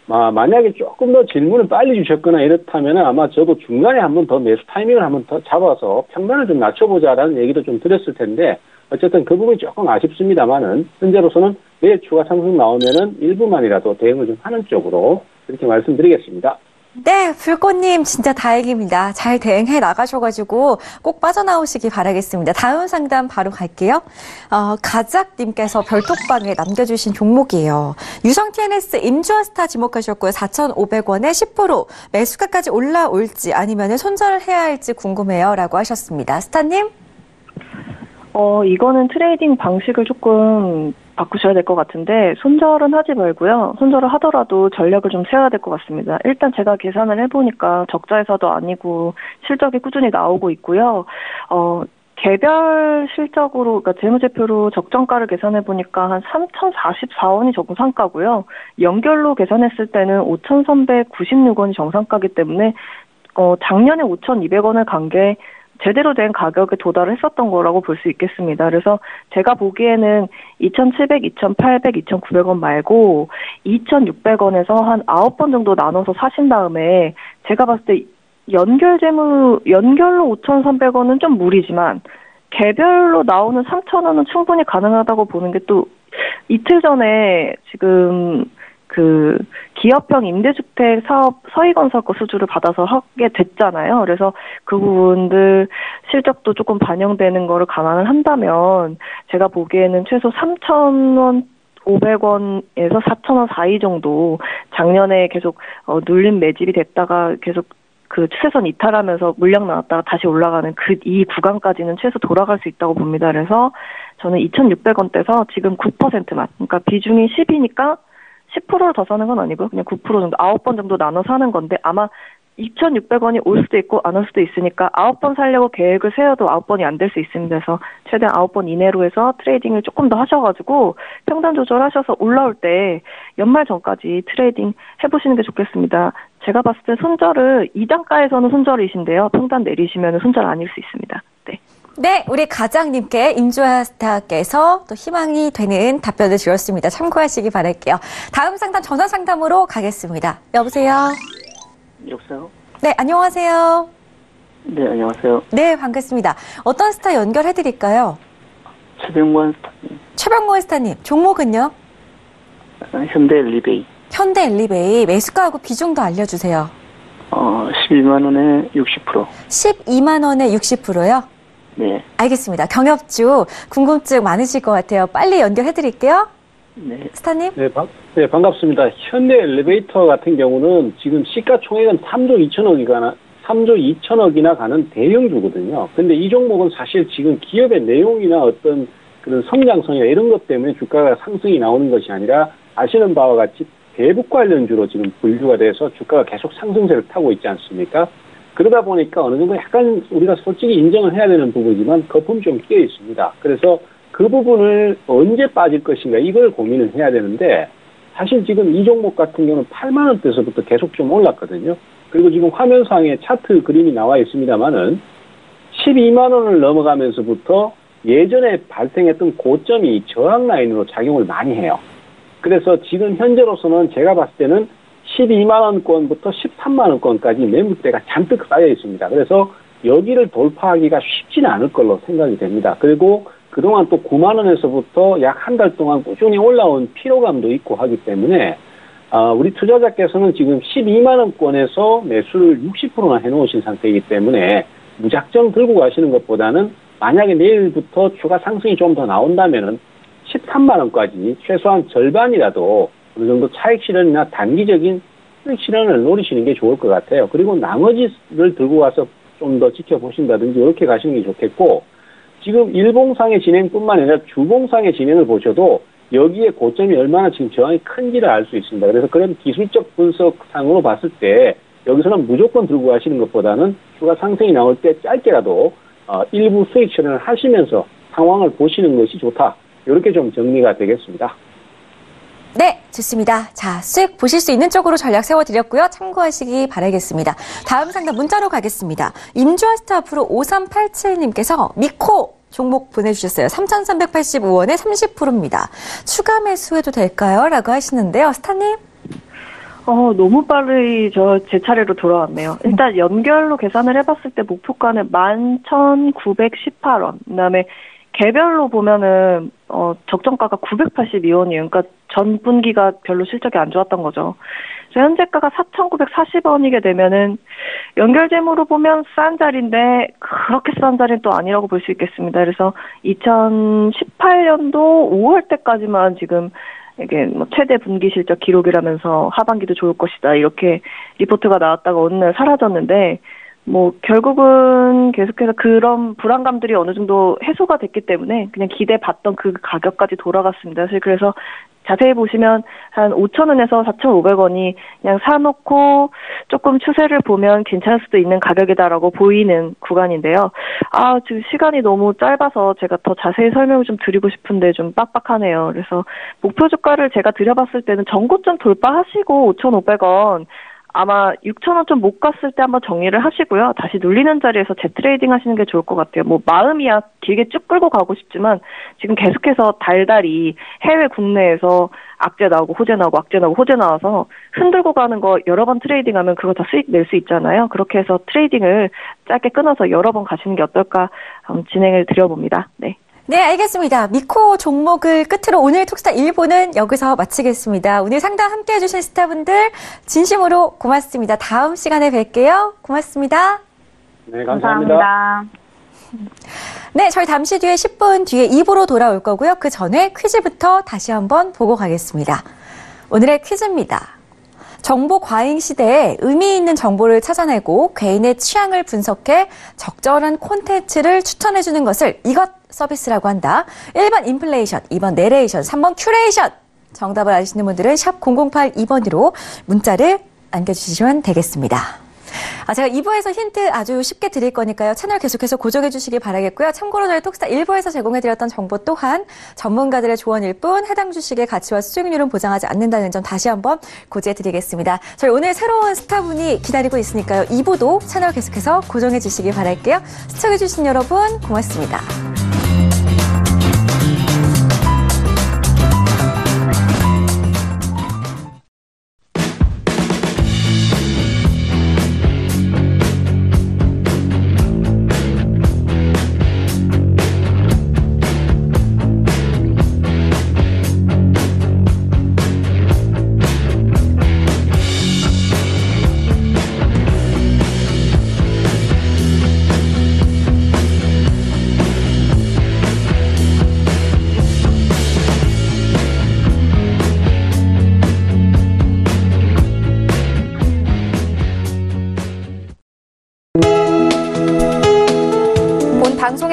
Speaker 5: 만약에 조금 더 질문을 빨리 주셨거나 이렇다면 아마 저도 중간에 한번 더 매수 타이밍을 한번 더 잡아서 평단을 좀 낮춰보자라는 얘기도 좀 드렸을 텐데 어쨌든 그 부분이 조금 아쉽습니다만은 현재로서는 내일 추가 상승 나오면은 일부만이라도 대응을 좀 하는 쪽으로 그렇게 말씀드리겠습니다.
Speaker 2: 네, 불꽃님 진짜 다행입니다. 잘 대응해 나가셔가지고 꼭 빠져나오시기 바라겠습니다. 다음 상담 바로 갈게요. 가작님께서 별톡방에 남겨주신 종목이에요. 유성 TNS 임주아스타 지목하셨고요. 4,500원에 10% 매수가까지 올라올지 아니면 손절해야 할지 궁금해요. 라고 하셨습니다. 스타님?
Speaker 6: 이거는 트레이딩 방식을 조금 바꾸셔야 될 것 같은데 손절은 하지 말고요. 손절을 하더라도 전략을 좀 세워야 될 것 같습니다. 일단 제가 계산을 해보니까 적자에서도 아니고 실적이 꾸준히 나오고 있고요. 개별 실적으로, 그러니까 재무제표로 적정가를 계산해보니까 한 3,044원이 정상가고요. 연결로 계산했을 때는 5,396원이 정상가이기 때문에 작년에 5,200원을 간 게 제대로 된 가격에 도달을 했었던 거라고 볼 수 있겠습니다. 그래서 제가 보기에는 2,700, 2,800, 2,900원 말고 2,600원에서 한 9번 정도 나눠서 사신 다음에 제가 봤을 때 연결로 5,300원은 좀 무리지만 개별로 나오는 3,000원은 충분히 가능하다고 보는 게 또 이틀 전에 지금 그 기업형 임대주택 사업 서희건설 거 수주를 받아서 하게 됐잖아요. 그래서 그 부분들 실적도 조금 반영되는 거를 감안을 한다면 제가 보기에는 최소 3,000원 4,500원에서 4,000원 사이 정도 작년에 계속 눌림 매집이 됐다가 계속 그 추세선 이탈하면서 물량 나왔다가 다시 올라가는 이 구간까지는 최소 돌아갈 수 있다고 봅니다. 그래서 저는 2,600원대에서 지금 9%만, 그러니까 비중이 10이니까 10%를 더 사는 건 아니고 그냥 9% 정도, 9번 정도 나눠 사는 건데 아마 2,600원이 올 수도 있고 안 올 수도 있으니까 9번 살려고 계획을 세워도 9번이 안 될 수 있습니다. 그래서 최대한 9번 이내로 해서 트레이딩을 조금 더 하셔가지고 평단 조절하셔서 올라올 때 연말 전까지 트레이딩 해보시는 게 좋겠습니다. 제가 봤을 때 손절을 2단가에서는 손절이신데요. 평단 내리시면 손절 아닐 수 있습니다. 네.
Speaker 2: 네, 우리 가장님께 임주아스타께서 또 희망이 되는 답변을 주셨습니다. 참고하시기 바랄게요. 다음 상담 전화 상담으로 가겠습니다. 여보세요?
Speaker 8: 여보세요?
Speaker 2: 네, 안녕하세요.
Speaker 8: 네, 안녕하세요.
Speaker 2: 네, 반갑습니다. 어떤 스타 연결해드릴까요?
Speaker 8: 최병권 스타님.
Speaker 2: 최병권 스타님, 종목은요?
Speaker 8: 현대 엘리베이.
Speaker 2: 현대 엘리베이 매수가하고 비중도 알려주세요.
Speaker 8: 12만 원에 60%.
Speaker 2: 12만 원에 60%요?
Speaker 8: 네.
Speaker 2: 알겠습니다. 경협주 궁금증 많으실 것 같아요. 빨리 연결해드릴게요.
Speaker 8: 네.
Speaker 2: 스타님?
Speaker 5: 네, 반갑습니다. 현대 엘리베이터 같은 경우는 지금 시가총액은 3조 2천억이나 가는 대형주거든요. 근데 이 종목은 사실 지금 기업의 내용이나 어떤 그런 성장성이나 이런 것 때문에 주가가 상승이 나오는 것이 아니라 아시는 바와 같이 대북 관련주로 지금 분류가 돼서 주가가 계속 상승세를 타고 있지 않습니까? 그러다 보니까 어느 정도 약간 우리가 솔직히 인정을 해야 되는 부분이지만 거품이 좀 끼어 있습니다. 그래서 그 부분을 언제 빠질 것인가 이걸 고민을 해야 되는데 사실 지금 이 종목 같은 경우는 8만 원대에서부터 계속 좀 올랐거든요. 그리고 지금 화면상에 차트 그림이 나와 있습니다만은 12만 원을 넘어가면서부터 예전에 발생했던 고점이 저항 라인으로 작용을 많이 해요. 그래서 지금 현재로서는 제가 봤을 때는 12만 원권부터 13만 원권까지 매물대가 잔뜩 쌓여 있습니다. 그래서 여기를 돌파하기가 쉽지는 않을 걸로 생각이 됩니다. 그리고 그동안 또 9만 원에서부터 약 한 달 동안 꾸준히 올라온 피로감도 있고 하기 때문에 우리 투자자께서는 지금 12만 원권에서 매수를 60%나 해놓으신 상태이기 때문에 무작정 들고 가시는 것보다는 만약에 내일부터 추가 상승이 좀 더 나온다면은 13만 원까지 최소한 절반이라도 어느 정도 차익 실현이나 단기적인 수익 실현을 노리시는 게 좋을 것 같아요. 그리고 나머지를 들고 가서 좀 더 지켜보신다든지 이렇게 가시는 게 좋겠고 지금 일봉상의 진행뿐만 아니라 주봉상의 진행을 보셔도 여기에 고점이 얼마나 지금 저항이 큰지를 알 수 있습니다. 그래서 그런 기술적 분석상으로 봤을 때 여기서는 무조건 들고 가시는 것보다는 추가 상승이 나올 때 짧게라도 일부 수익 실현을 하시면서 상황을 보시는 것이 좋다. 이렇게 좀 정리가 되겠습니다.
Speaker 2: 네, 좋습니다. 자, 수익 보실 수 있는 쪽으로 전략 세워드렸고요. 참고하시기 바라겠습니다. 다음 상담 문자로 가겠습니다. 임주아스타 앞으로 5387님께서 미코 종목 보내주셨어요. 3,385원에 30%입니다. 추가 매수해도 될까요? 라고 하시는데요. 스타님?
Speaker 6: 너무 빨리 제 차례로 돌아왔네요. 일단 연결로 계산을 해봤을 때 목표가는 11,918원. 그 다음에 개별로 보면은 적정가가 982원이에요. 그러니까 전 분기가 별로 실적이 안 좋았던 거죠. 그래서 현재가가 4,940원이게 되면은 연결 재무로 보면 싼 자리인데 그렇게 싼 자리는 또 아니라고 볼 수 있겠습니다. 그래서 2018년도 5월 때까지만 지금 이게 뭐 최대 분기 실적 기록이라면서 하반기도 좋을 것이다 이렇게 리포트가 나왔다가 어느 날 사라졌는데. 뭐 결국은 계속해서 그런 불안감들이 어느 정도 해소가 됐기 때문에 그냥 기대봤던 그 가격까지 돌아갔습니다. 사실 그래서 자세히 보시면 한 5,000원에서 4,500원이 그냥 사놓고 조금 추세를 보면 괜찮을 수도 있는 가격이다라고 보이는 구간인데요. 지금 시간이 너무 짧아서 제가 더 자세히 설명을 좀 드리고 싶은데 좀 빡빡하네요. 그래서 목표 주가를 제가 드려봤을 때는 전고점 돌파하시고 5,500원 아마 6,000원 좀 못 갔을 때 한번 정리를 하시고요. 다시 눌리는 자리에서 재트레이딩 하시는 게 좋을 것 같아요. 뭐 마음이야 길게 쭉 끌고 가고 싶지만 지금 계속해서 달달이 해외 국내에서 악재 나오고 호재 나오고 악재 나오고 호재 나와서 흔들고 가는 거 여러 번 트레이딩하면 그거 다 수익 낼 수 있잖아요. 그렇게 해서 트레이딩을 짧게 끊어서 여러 번 가시는 게 어떨까 진행을 드려봅니다. 네.
Speaker 2: 네, 알겠습니다. 미코 종목을 끝으로 오늘 톡스타 1부는 여기서 마치겠습니다. 오늘 상담 함께 해주신 스타분들 진심으로 고맙습니다. 다음 시간에 뵐게요. 고맙습니다.
Speaker 5: 네, 감사합니다.
Speaker 7: 감사합니다.
Speaker 2: 네, 저희 잠시 뒤에 10분 뒤에 2부로 돌아올 거고요. 그 전에 퀴즈부터 다시 한번 보고 가겠습니다. 오늘의 퀴즈입니다. 정보 과잉 시대에 의미 있는 정보를 찾아내고 개인의 취향을 분석해 적절한 콘텐츠를 추천해주는 것을 이것 서비스라고 한다. 1번 인플레이션, 2번 내레이션, 3번 큐레이션. 정답을 아시는 분들은 샵 0082번으로 문자를 남겨주시면 되겠습니다. 제가 2부에서 힌트 아주 쉽게 드릴 거니까요. 채널 계속해서 고정해 주시기 바라겠고요. 참고로 저희 톡스타 1부에서 제공해드렸던 정보 또한 전문가들의 조언일 뿐 해당 주식의 가치와 수익률은 보장하지 않는다는 점 다시 한번 고지해드리겠습니다. 저희 오늘 새로운 스타분이 기다리고 있으니까요. 2부도 채널 계속해서 고정해 주시기 바랄게요. 시청해 주신 여러분 고맙습니다.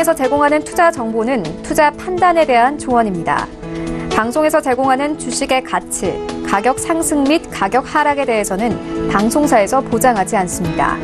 Speaker 1: 방송에서 제공하는 투자 정보는 투자 판단에 대한 조언입니다. 방송에서 제공하는 주식의 가치, 가격 상승 및 가격 하락에 대해서는 방송사에서 보장하지 않습니다.